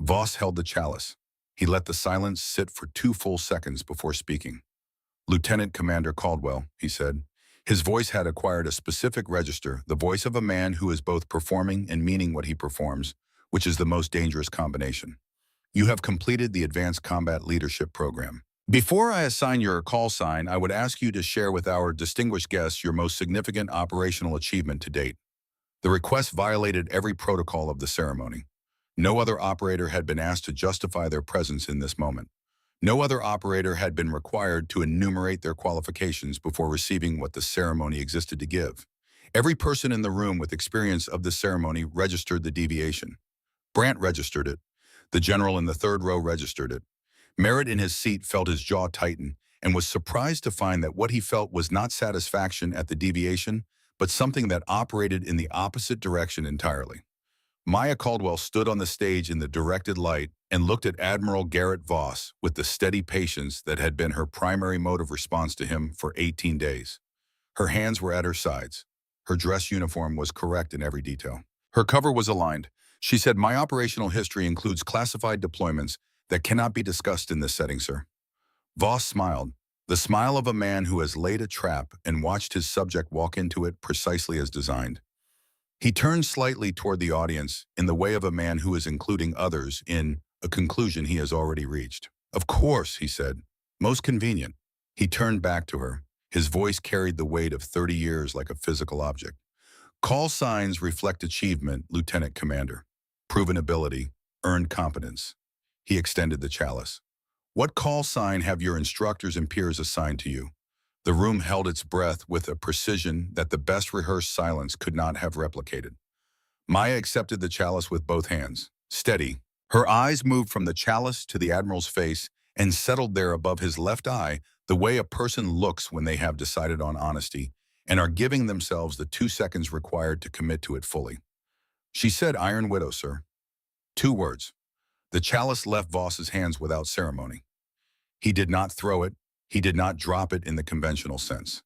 Voss held the chalice. He let the silence sit for 2 full seconds before speaking. Lieutenant Commander Caldwell, he said. His voice had acquired a specific register, the voice of a man who is both performing and meaning what he performs, which is the most dangerous combination. You have completed the Advanced Combat Leadership Program. Before I assign your call sign, I would ask you to share with our distinguished guests your most significant operational achievement to date. The request violated every protocol of the ceremony. No other operator had been asked to justify their presence in this moment. No other operator had been required to enumerate their qualifications before receiving what the ceremony existed to give. Every person in the room with experience of the ceremony registered the deviation. Brandt registered it. The general in the third row registered it. Merritt in his seat felt his jaw tighten and was surprised to find that what he felt was not satisfaction at the deviation, but something that operated in the opposite direction entirely. Maya Caldwell stood on the stage in the directed light and looked at Admiral Garrett Voss with the steady patience that had been her primary mode of response to him for 18 days. Her hands were at her sides. Her dress uniform was correct in every detail. Her cover was aligned. She said, my operational history includes classified deployments that cannot be discussed in this setting, sir. Voss smiled. The smile of a man who has laid a trap and watched his subject walk into it precisely as designed. He turned slightly toward the audience in the way of a man who is including others in a conclusion he has already reached. Of course, he said. Most convenient. He turned back to her. His voice carried the weight of 30 years like a physical object. Call signs reflect achievement, Lieutenant Commander. Proven ability, earned competence. He extended the chalice. What call sign have your instructors and peers assigned to you? The room held its breath with a precision that the best rehearsed silence could not have replicated. Maya accepted the chalice with both hands. Steady. Her eyes moved from the chalice to the Admiral's face and settled there above his left eye the way a person looks when they have decided on honesty and are giving themselves the 2 seconds required to commit to it fully. She said, Iron Widow, sir. 2 words. The chalice left Voss's hands without ceremony. He did not throw it. He did not drop it in the conventional sense.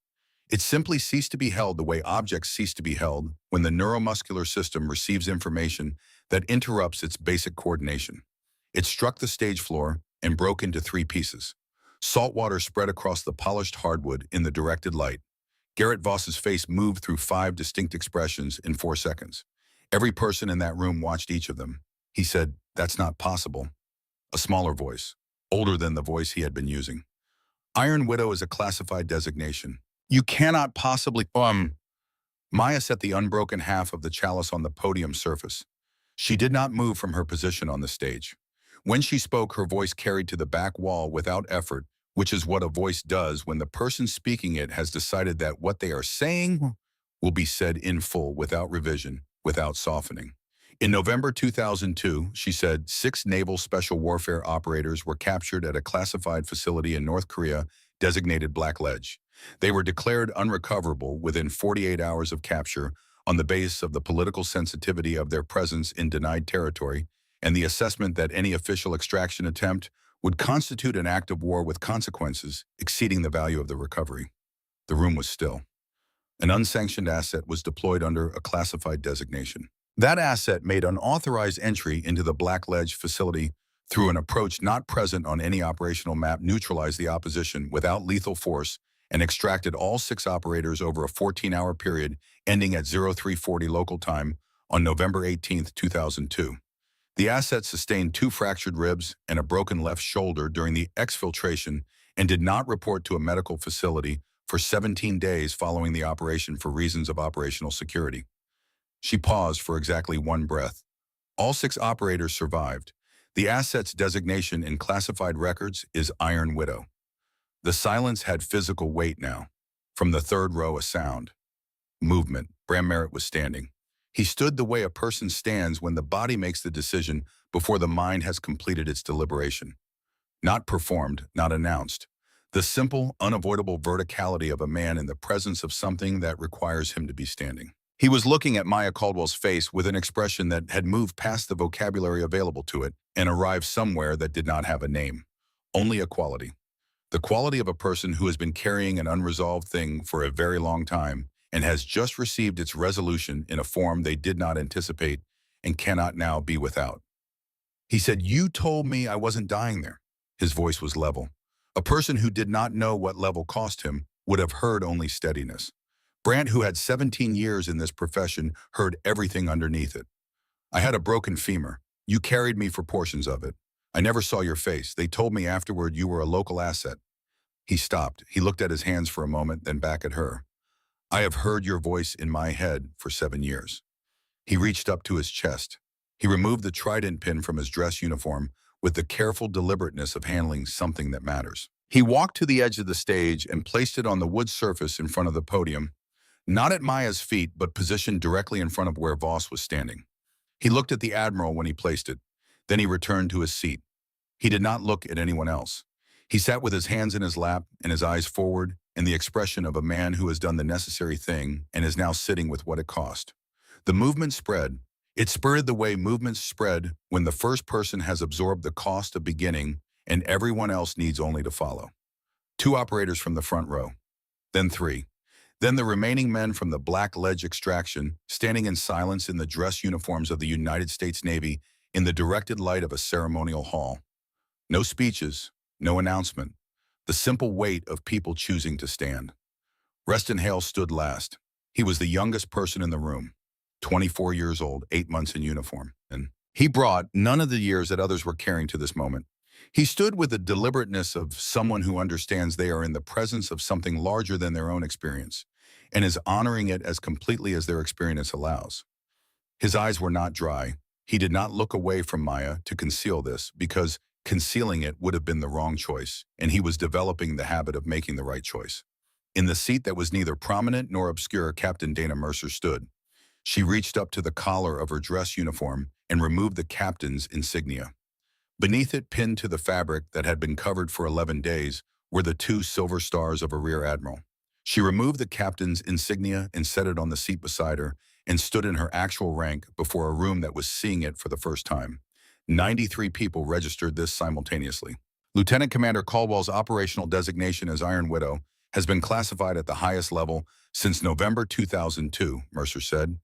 It simply ceased to be held the way objects cease to be held when the neuromuscular system receives information that interrupts its basic coordination. It struck the stage floor and broke into 3 pieces. Salt water spread across the polished hardwood in the directed light. Garrett Voss's face moved through 5 distinct expressions in 4 seconds. Every person in that room watched each of them. He said, "That's not possible." A smaller voice, older than the voice he had been using. Iron Widow is a classified designation. You cannot possibly, Maya set the unbroken half of the chalice on the podium surface. She did not move from her position on the stage. When she spoke, her voice carried to the back wall without effort, which is what a voice does when the person speaking it has decided that what they are saying will be said in full, without revision, without softening. In November 2002, she said 6 naval special warfare operators were captured at a classified facility in North Korea designated Black Ledge. They were declared unrecoverable within 48 hours of capture on the basis of the political sensitivity of their presence in denied territory and the assessment that any official extraction attempt would constitute an act of war with consequences exceeding the value of the recovery. The room was still. An unsanctioned asset was deployed under a classified designation. That asset made unauthorized entry into the Black Ledge facility through an approach not present on any operational map, neutralized the opposition without lethal force, and extracted all 6 operators over a 14-hour period ending at 0340 local time on November 18, 2002. The asset sustained 2 fractured ribs and a broken left shoulder during the exfiltration and did not report to a medical facility for 17 days following the operation for reasons of operational security. She paused for exactly 1 breath. All 6 operators survived. The asset's designation in classified records is Iron Widow. The silence had physical weight now. From the 3rd row, a sound. Movement. Bram Merritt was standing. He stood the way a person stands when the body makes the decision before the mind has completed its deliberation. Not performed, not announced. The simple, unavoidable verticality of a man in the presence of something that requires him to be standing. He was looking at Maya Caldwell's face with an expression that had moved past the vocabulary available to it and arrived somewhere that did not have a name. Only a quality. The quality of a person who has been carrying an unresolved thing for a very long time and has just received its resolution in a form they did not anticipate and cannot now be without. He said, "You told me I wasn't dying there." His voice was level. A person who did not know what level cost him would have heard only steadiness. Brandt, who had 17 years in this profession, heard everything underneath it. "I had a broken femur. You carried me for portions of it. I never saw your face. They told me afterward you were a local asset." He stopped. He looked at his hands for a moment, then back at her. "I have heard your voice in my head for 7 years." He reached up to his chest. He removed the trident pin from his dress uniform with the careful deliberateness of handling something that matters. He walked to the edge of the stage and placed it on the wood surface in front of the podium, not at Maya's feet, but positioned directly in front of where Voss was standing. He looked at the Admiral when he placed it. Then he returned to his seat. He did not look at anyone else. He sat with his hands in his lap and his eyes forward, and the expression of a man who has done the necessary thing and is now sitting with what it cost. The movement spread. It spurred the way movements spread when the first person has absorbed the cost of beginning and everyone else needs only to follow. 2 operators from the front row. Then 3. Then the remaining men from the Black Ledge extraction, standing in silence in the dress uniforms of the United States Navy in the directed light of a ceremonial hall. No speeches, no announcement. The simple weight of people choosing to stand. Reston Hale stood last. He was the youngest person in the room, 24 years old, 8 months in uniform. And he brought none of the years that others were carrying to this moment. He stood with the deliberateness of someone who understands they are in the presence of something larger than their own experience and is honoring it as completely as their experience allows. His eyes were not dry. He did not look away from Maya to conceal this because concealing it would have been the wrong choice, and he was developing the habit of making the right choice. In the seat that was neither prominent nor obscure, Captain Dana Mercer stood. She reached up to the collar of her dress uniform and removed the captain's insignia. Beneath it, pinned to the fabric that had been covered for 11 days, were the two silver stars of a rear admiral. She removed the captain's insignia and set it on the seat beside her and stood in her actual rank before a room that was seeing it for the first time. 93 people registered this simultaneously. Lieutenant Commander Caldwell's operational designation as Iron Widow has been classified at the highest level since November 2002, Mercer said.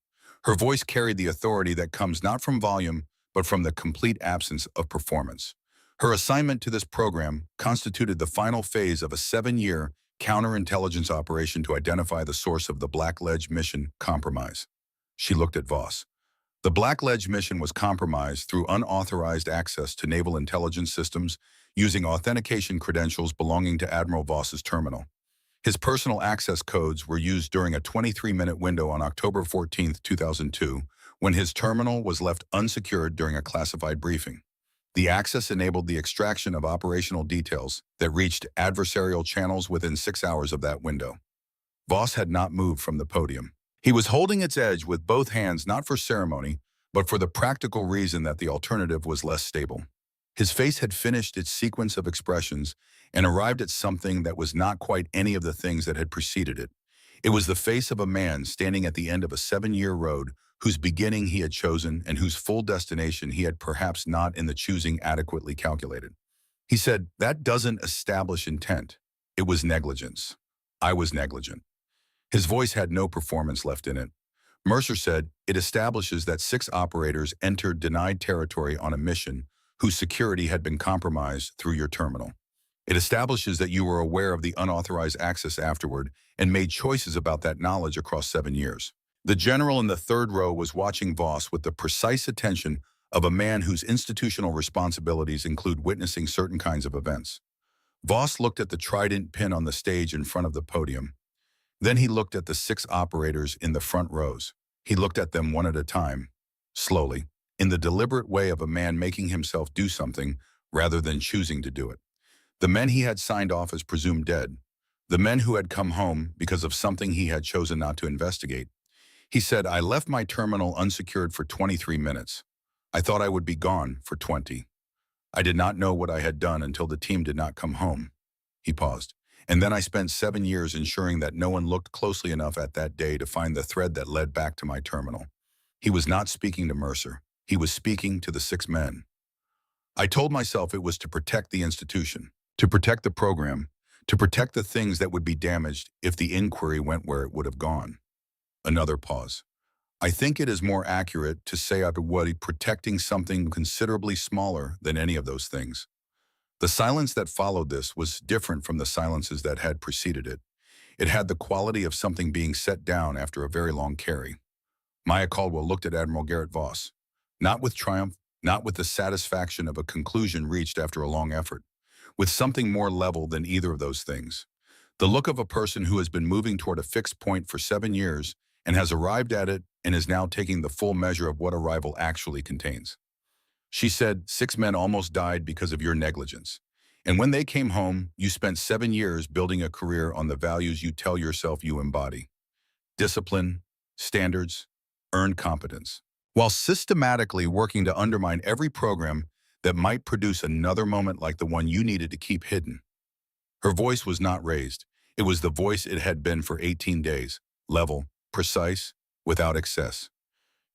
Her voice carried the authority that comes not from volume, but from the complete absence of performance. Her assignment to this program constituted the final phase of a 7-year counterintelligence operation to identify the source of the Black Ledge mission compromise. She looked at Voss. The Black Ledge mission was compromised through unauthorized access to naval intelligence systems using authentication credentials belonging to Admiral Voss's terminal. His personal access codes were used during a 23-minute window on October 14, 2002, when his terminal was left unsecured during a classified briefing. The access enabled the extraction of operational details that reached adversarial channels within 6 hours of that window. Voss had not moved from the podium. He was holding its edge with both hands, not for ceremony, but for the practical reason that the alternative was less stable. His face had finished its sequence of expressions and arrived at something that was not quite any of the things that had preceded it. It was the face of a man standing at the end of a 7-year road whose beginning he had chosen and whose full destination he had perhaps not in the choosing adequately calculated. He said, "That doesn't establish intent. It was negligence. I was negligent." His voice had no performance left in it. Mercer said, "It establishes that 6 operators entered denied territory on a mission whose security had been compromised through your terminal. It establishes that you were aware of the unauthorized access afterward and made choices about that knowledge across 7 years." The general in the third row was watching Voss with the precise attention of a man whose institutional responsibilities include witnessing certain kinds of events. Voss looked at the trident pin on the stage in front of the podium. Then he looked at the 6 operators in the front rows. He looked at them one at a time, slowly, in the deliberate way of a man making himself do something rather than choosing to do it. The men he had signed off as presumed dead. The men who had come home because of something he had chosen not to investigate. He said, "I left my terminal unsecured for 23 minutes. I thought I would be gone for 20. I did not know what I had done until the team did not come home." He paused. "And then I spent 7 years ensuring that no one looked closely enough at that day to find the thread that led back to my terminal." He was not speaking to Mercer. He was speaking to the 6 men. "I told myself it was to protect the institution, to protect the program, to protect the things that would be damaged if the inquiry went where it would have gone." Another pause. "I think it is more accurate to say I was protecting something considerably smaller than any of those things." The silence that followed this was different from the silences that had preceded it. It had the quality of something being set down after a very long carry. Maya Caldwell looked at Admiral Garrett Voss, not with triumph, not with the satisfaction of a conclusion reached after a long effort, with something more level than either of those things. The look of a person who has been moving toward a fixed point for 7 years and has arrived at it and is now taking the full measure of what arrival actually contains. She said, 6 men almost died because of your negligence. And when they came home, you spent 7 years building a career on the values you tell yourself you embody. Discipline, standards, earned competence. While systematically working to undermine every program that might produce another moment like the one you needed to keep hidden. Her voice was not raised. It was the voice it had been for 18 days, level, precise, without excess.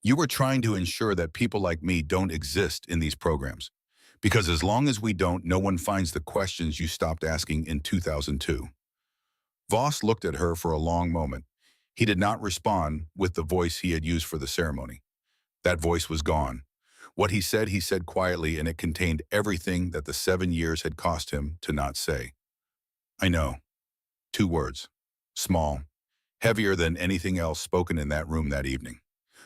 "You were trying to ensure that people like me don't exist in these programs. Because as long as we don't, no one finds the questions you stopped asking in 2002. Voss looked at her for a long moment. He did not respond with the voice he had used for the ceremony. That voice was gone. What he said quietly, and it contained everything that the 7 years had cost him to not say. I know. 2 words. Small. Heavier than anything else spoken in that room that evening.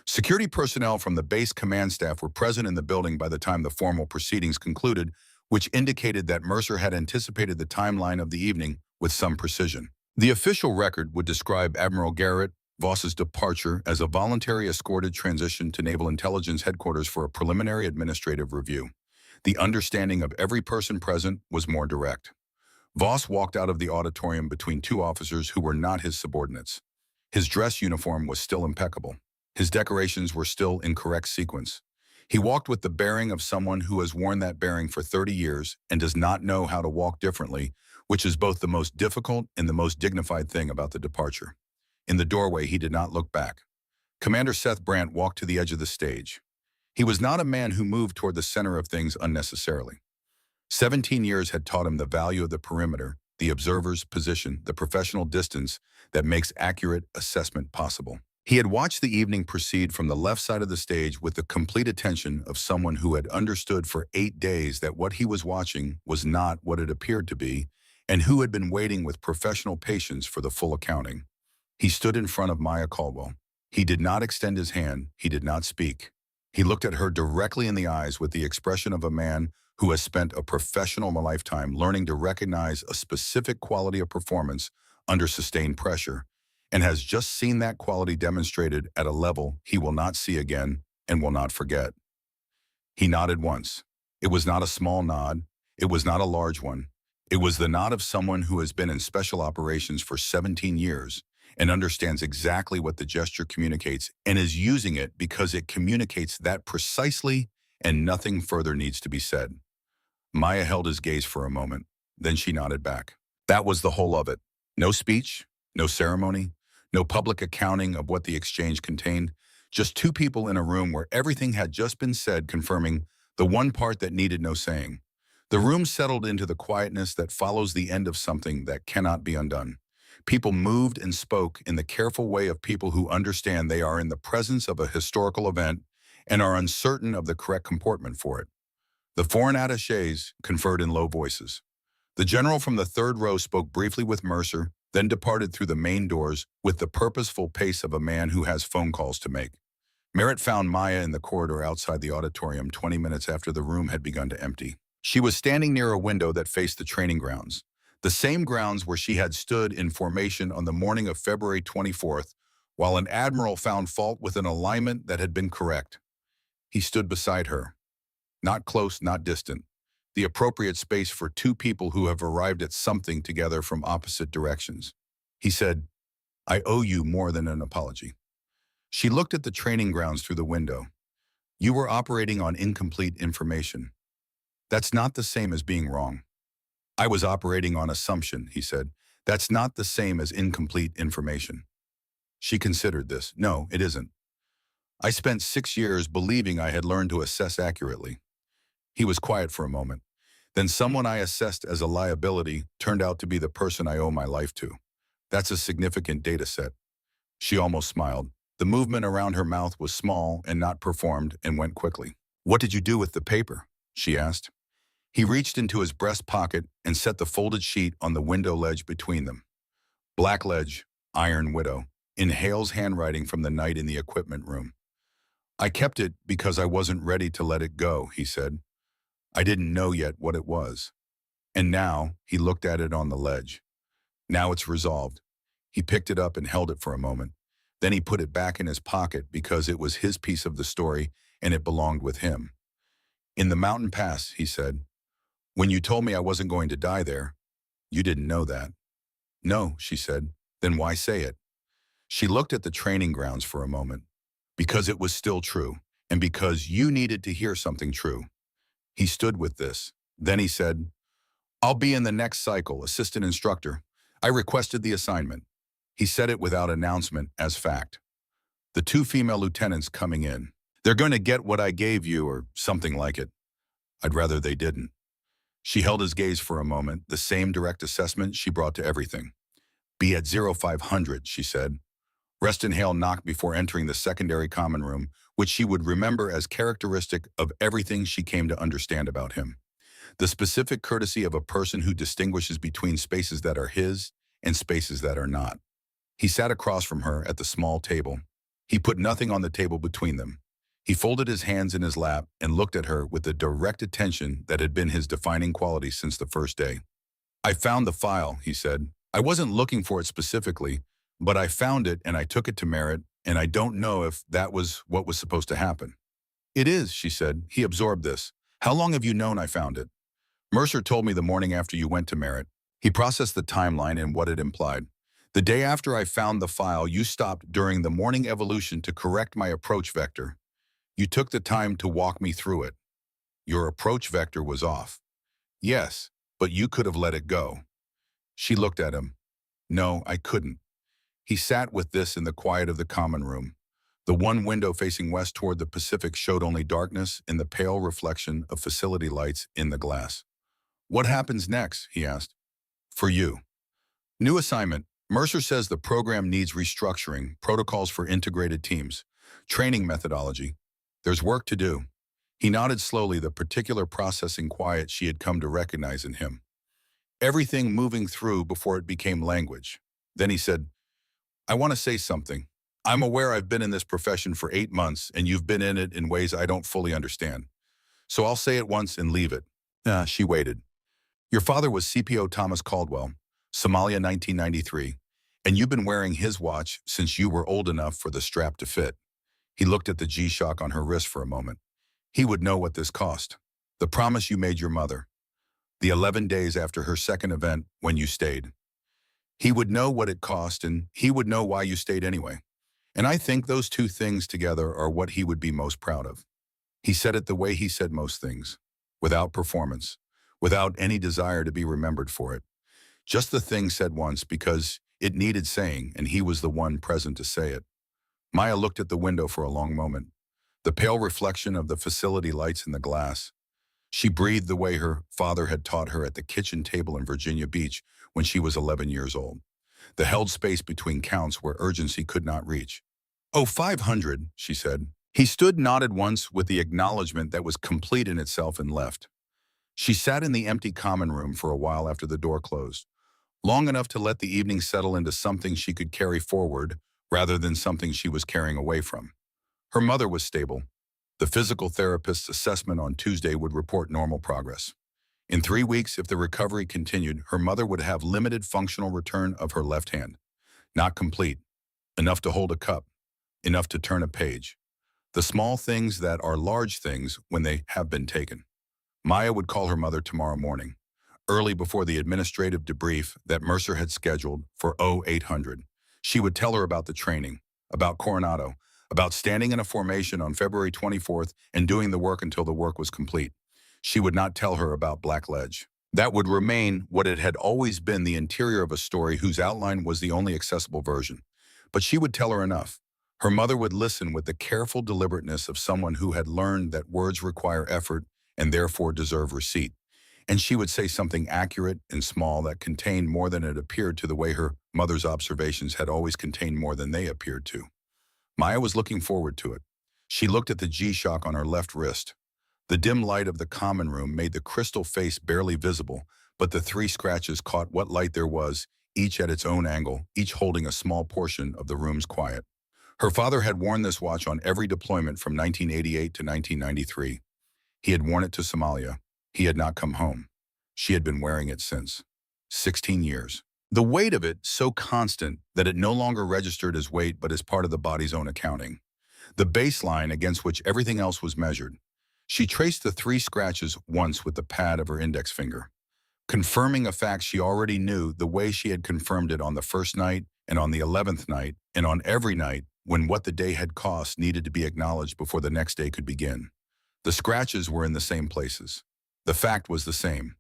Security personnel from the base command staff were present in the building by the time the formal proceedings concluded, which indicated that Mercer had anticipated the timeline of the evening with some precision. The official record would describe Admiral Garrett Voss's departure as a voluntary escorted transition to Naval Intelligence Headquarters for a preliminary administrative review. The understanding of every person present was more direct. Voss walked out of the auditorium between 2 officers who were not his subordinates. His dress uniform was still impeccable. His decorations were still in correct sequence. He walked with the bearing of someone who has worn that bearing for 30 years and does not know how to walk differently, which is both the most difficult and the most dignified thing about the departure. In the doorway, he did not look back. Commander Seth Brandt walked to the edge of the stage. He was not a man who moved toward the center of things unnecessarily. 17 years had taught him the value of the perimeter, the observer's position, the professional distance that makes accurate assessment possible. He had watched the evening proceed from the left side of the stage with the complete attention of someone who had understood for 8 days that what he was watching was not what it appeared to be, and who had been waiting with professional patience for the full accounting. He stood in front of Maya Caldwell. He did not extend his hand. He did not speak. He looked at her directly in the eyes with the expression of a man who has spent a professional lifetime learning to recognize a specific quality of performance under sustained pressure, and has just seen that quality demonstrated at a level he will not see again and will not forget. He nodded once. It was not a small nod. It was not a large one. It was the nod of someone who has been in special operations for 17 years and understands exactly what the gesture communicates and is using it because it communicates that precisely and nothing further needs to be said. Maya held his gaze for a moment. Then she nodded back. That was the whole of it. No speech, no ceremony, no public accounting of what the exchange contained. Just 2 people in a room where everything had just been said, confirming the one part that needed no saying. The room settled into the quietness that follows the end of something that cannot be undone. People moved and spoke in the careful way of people who understand they are in the presence of a historical event and are uncertain of the correct comportment for it. The foreign attachés conferred in low voices. The general from the third row spoke briefly with Mercer, then departed through the main doors with the purposeful pace of a man who has phone calls to make. Merritt found Maya in the corridor outside the auditorium 20 minutes after the room had begun to empty. She was standing near a window that faced the training grounds, the same grounds where she had stood in formation on the morning of February 24th, while an admiral found fault with an alignment that had been correct. He stood beside her. Not close, not distant. The appropriate space for 2 people who have arrived at something together from opposite directions. He said, "I owe you more than an apology." She looked at the training grounds through the window. "You were operating on incomplete information. That's not the same as being wrong." "I was operating on assumption," he said. "That's not the same as incomplete information." She considered this. "No, it isn't. I spent 6 years believing I had learned to assess accurately." He was quiet for a moment. "Then someone I assessed as a liability turned out to be the person I owe my life to. That's a significant data set." She almost smiled. The movement around her mouth was small and not performed and went quickly. "What did you do with the paper?" she asked. He reached into his breast pocket and set the folded sheet on the window ledge between them. Black ledge, Iron Widow, in Hale's handwriting from the night in the equipment room. "I kept it because I wasn't ready to let it go," he said. "I didn't know yet what it was." And now, he looked at it on the ledge. "Now it's resolved." He picked it up and held it for a moment. Then he put it back in his pocket because it was his piece of the story and it belonged with him. "In the mountain pass," he said, "when you told me I wasn't going to die there, you didn't know that." "No," she said. "Then why say it?" She looked at the training grounds for a moment. "Because it was still true, and because you needed to hear something true." He stood with this. Then he said, "I'll be in the next cycle, assistant instructor. I requested the assignment." He said it without announcement as fact. "The 2 female lieutenants coming in. They're going to get what I gave you or something like it." "I'd rather they didn't." She held his gaze for a moment, the same direct assessment she brought to everything. "Be at 0500, she said. Reston Hale knocked before entering the secondary common room, which she would remember as characteristic of everything she came to understand about him. The specific courtesy of a person who distinguishes between spaces that are his and spaces that are not. He sat across from her at the small table. He put nothing on the table between them. He folded his hands in his lap and looked at her with the direct attention that had been his defining quality since the first day. "I found the file," he said. "I wasn't looking for it specifically, but I found it and I took it to Merritt, and I don't know if that was what was supposed to happen." "It is," she said. He absorbed this. "How long have you known I found it?" "Mercer told me the morning after you went to Merritt." He processed the timeline and what it implied. "The day after I found the file, you stopped during the morning evolution to correct my approach vector. You took the time to walk me through it. Your approach vector was off." "Yes, but you could have let it go." She looked at him. "No, I couldn't." He sat with this in the quiet of the common room. The one window facing west toward the Pacific showed only darkness and the pale reflection of facility lights in the glass. "What happens next?" he asked. "For you." "New assignment. Mercer says the program needs restructuring, protocols for integrated teams, training methodology. There's work to do." He nodded slowly, the particular processing quiet she had come to recognize in him. Everything moving through before it became language. Then he said, "I want to say something. I'm aware I've been in this profession for 8 months and you've been in it in ways I don't fully understand. So I'll say it once and leave it." She waited. "Your father was CPO Thomas Caldwell, Somalia 1993, and you've been wearing his watch since you were old enough for the strap to fit." He looked at the G-Shock on her wrist for a moment. "He would know what this cost. The promise you made your mother. The 11 days after her second event when you stayed. He would know what it cost and he would know why you stayed anyway. And I think those two things together are what he would be most proud of." He said it the way he said most things, without performance, without any desire to be remembered for it. Just the thing said once because it needed saying and he was the one present to say it. Maya looked at the window for a long moment, the pale reflection of the facility lights in the glass. She breathed the way her father had taught her at the kitchen table in Virginia Beach when she was 11 years old. The held space between counts where urgency could not reach. "Oh, 500, she said. He stood, nodded once with the acknowledgement that was complete in itself and left. She sat in the empty common room for a while after the door closed, long enough to let the evening settle into something she could carry forward rather than something she was carrying away from. Her mother was stable. The physical therapist's assessment on Tuesday would report normal progress. In 3 weeks, if the recovery continued, her mother would have limited functional return of her left hand. Not complete. Enough to hold a cup. Enough to turn a page. The small things that are large things when they have been taken. Maya would call her mother tomorrow morning, early before the administrative debrief that Mercer had scheduled for 0800. She would tell her about the training, about Coronado, about standing in a formation on February 24th and doing the work until the work was complete. She would not tell her about Black Ledge. That would remain what it had always been, the interior of a story whose outline was the only accessible version. But she would tell her enough. Her mother would listen with the careful deliberateness of someone who had learned that words require effort and therefore deserve receipt. And she would say something accurate and small that contained more than it appeared to, the way her mother's observations had always contained more than they appeared to. Maya was looking forward to it. She looked at the G-Shock on her left wrist. The dim light of the common room made the crystal face barely visible, but the 3 scratches caught what light there was, each at its own angle, each holding a small portion of the room's quiet. Her father had worn this watch on every deployment from 1988 to 1993. He had worn it to Somalia. He had not come home. She had been wearing it since. 16 years. The weight of it so constant that it no longer registered as weight but as part of the body's own accounting. The baseline against which everything else was measured. She traced the 3 scratches once with the pad of her index finger, confirming a fact she already knew the way she had confirmed it on the first night and on the 11th night and on every night when what the day had cost needed to be acknowledged before the next day could begin. The scratches were in the same places. The fact was the same.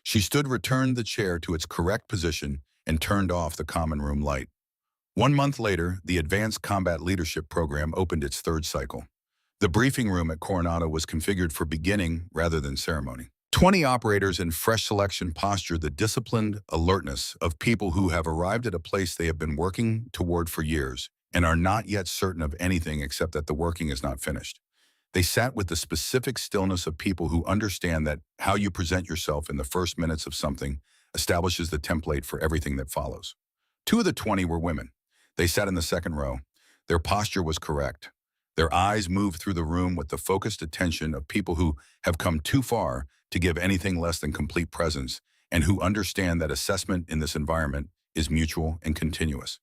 She stood, returned the chair to its correct position, and turned off the common room light. 1 month later, the Advanced Combat Leadership Program opened its 3rd cycle. The briefing room at Coronado was configured for beginning rather than ceremony. 20 operators in fresh selection posture, the disciplined alertness of people who have arrived at a place they have been working toward for years and are not yet certain of anything except that the working is not finished. They sat with the specific stillness of people who understand that how you present yourself in the first minutes of something establishes the template for everything that follows. 2 of the 20 were women. They sat in the second row. Their posture was correct. Their eyes moved through the room with the focused attention of people who have come too far to give anything less than complete presence and who understand that assessment in this environment is mutual and continuous.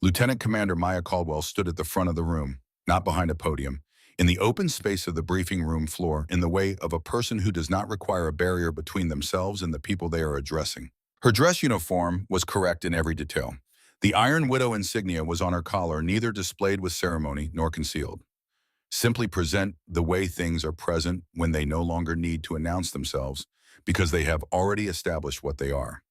Lieutenant Commander Maya Caldwell stood at the front of the room, not behind a podium, in the open space of the briefing room floor in the way of a person who does not require a barrier between themselves and the people they are addressing. Her dress uniform was correct in every detail. The Iron Widow insignia was on her collar, neither displayed with ceremony nor concealed. Simply present the way things are present when they no longer need to announce themselves because they have already established what they are.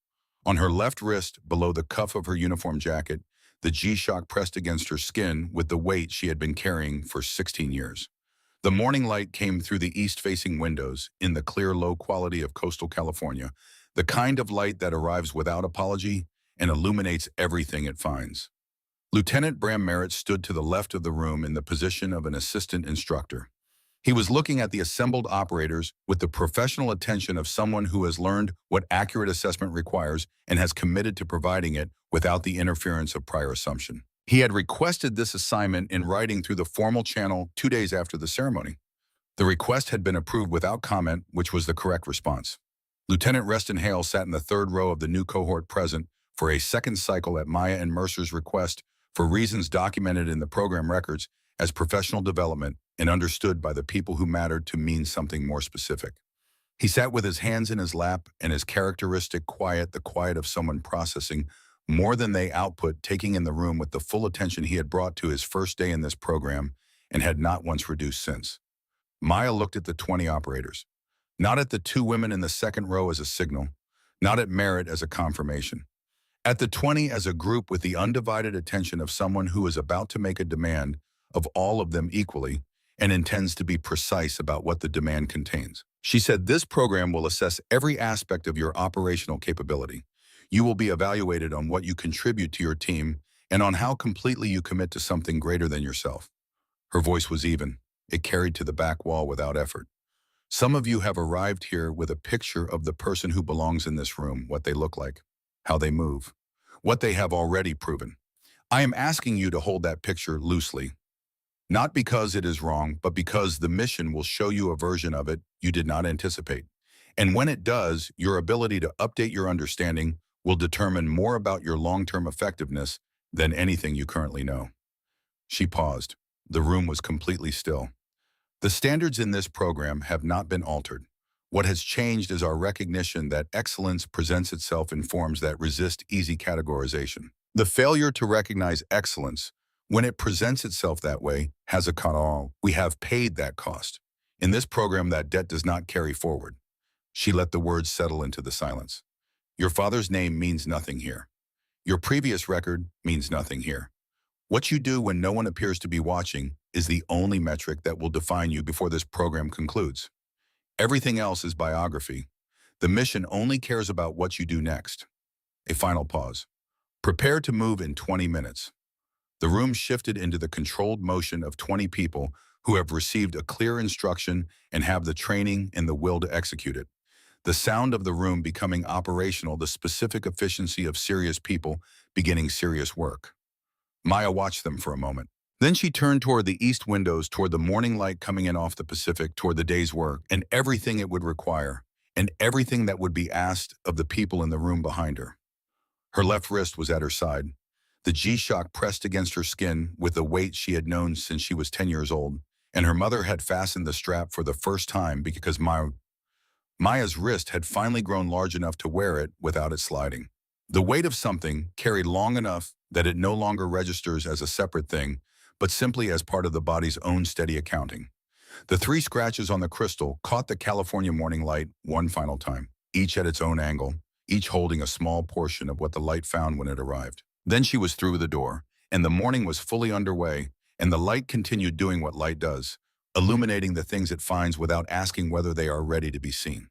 On her left wrist, below the cuff of her uniform jacket, the G-Shock pressed against her skin with the weight she had been carrying for 16 years. The morning light came through the east-facing windows in the clear, low quality of coastal California, the kind of light that arrives without apology and illuminates everything it finds. Lieutenant Bram Merritt stood to the left of the room in the position of an assistant instructor. He was looking at the assembled operators with the professional attention of someone who has learned what accurate assessment requires and has committed to providing it without the interference of prior assumption. He had requested this assignment in writing through the formal channel 2 days after the ceremony. The request had been approved without comment, which was the correct response. Lieutenant Reston Hale sat in the third row of the new cohort present for a second cycle at Maya and Mercer's request for reasons documented in the program records as professional development and understood by the people who mattered to mean something more specific. He sat with his hands in his lap and his characteristic quiet, the quiet of someone processing more than they output, taking in the room with the full attention he had brought to his first day in this program and had not once reduced since. Maya looked at the 20 operators, not at the 2 women in the second row as a signal, not at Merritt as a confirmation. At the 20 as a group with the undivided attention of someone who is about to make a demand of all of them equally and intends to be precise about what the demand contains. She said, "This program will assess every aspect of your operational capability. You will be evaluated on what you contribute to your team and on how completely you commit to something greater than yourself." Her voice was even. It carried to the back wall without effort. "Some of you have arrived here with a picture of the person who belongs in this room, what they look like, how they move, what they have already proven. I am asking you to hold that picture loosely. Not because it is wrong, but because the mission will show you a version of it you did not anticipate. And when it does, your ability to update your understanding will determine more about your long-term effectiveness than anything you currently know." She paused. The room was completely still. The standards in this program have not been altered. What has changed is our recognition that excellence presents itself in forms that resist easy categorization. The failure to recognize excellence, when it presents itself that way, has a cost. We have paid that cost. In this program, that debt does not carry forward. She let the words settle into the silence. Your father's name means nothing here. Your previous record means nothing here. What you do when no one appears to be watching is the only metric that will define you before this program concludes. Everything else is biography. The mission only cares about what you do next. A final pause. Prepare to move in 20 minutes. The room shifted into the controlled motion of 20 people who have received a clear instruction and have the training and the will to execute it. The sound of the room becoming operational, the specific efficiency of serious people beginning serious work. Maya watched them for a moment. Then she turned toward the east windows, toward the morning light coming in off the Pacific, toward the day's work, and everything it would require, and everything that would be asked of the people in the room behind her. Her left wrist was at her side. The G-Shock pressed against her skin with the weight she had known since she was 10 years old, and her mother had fastened the strap for the first time because Maya's wrist had finally grown large enough to wear it without it sliding. The weight of something carried long enough that it no longer registers as a separate thing, but simply as part of the body's own steady accounting. The 3 scratches on the crystal caught the California morning light one final time, each at its own angle, each holding a small portion of what the light found when it arrived. Then she was through the door, and the morning was fully underway, and the light continued doing what light does, illuminating the things it finds without asking whether they are ready to be seen.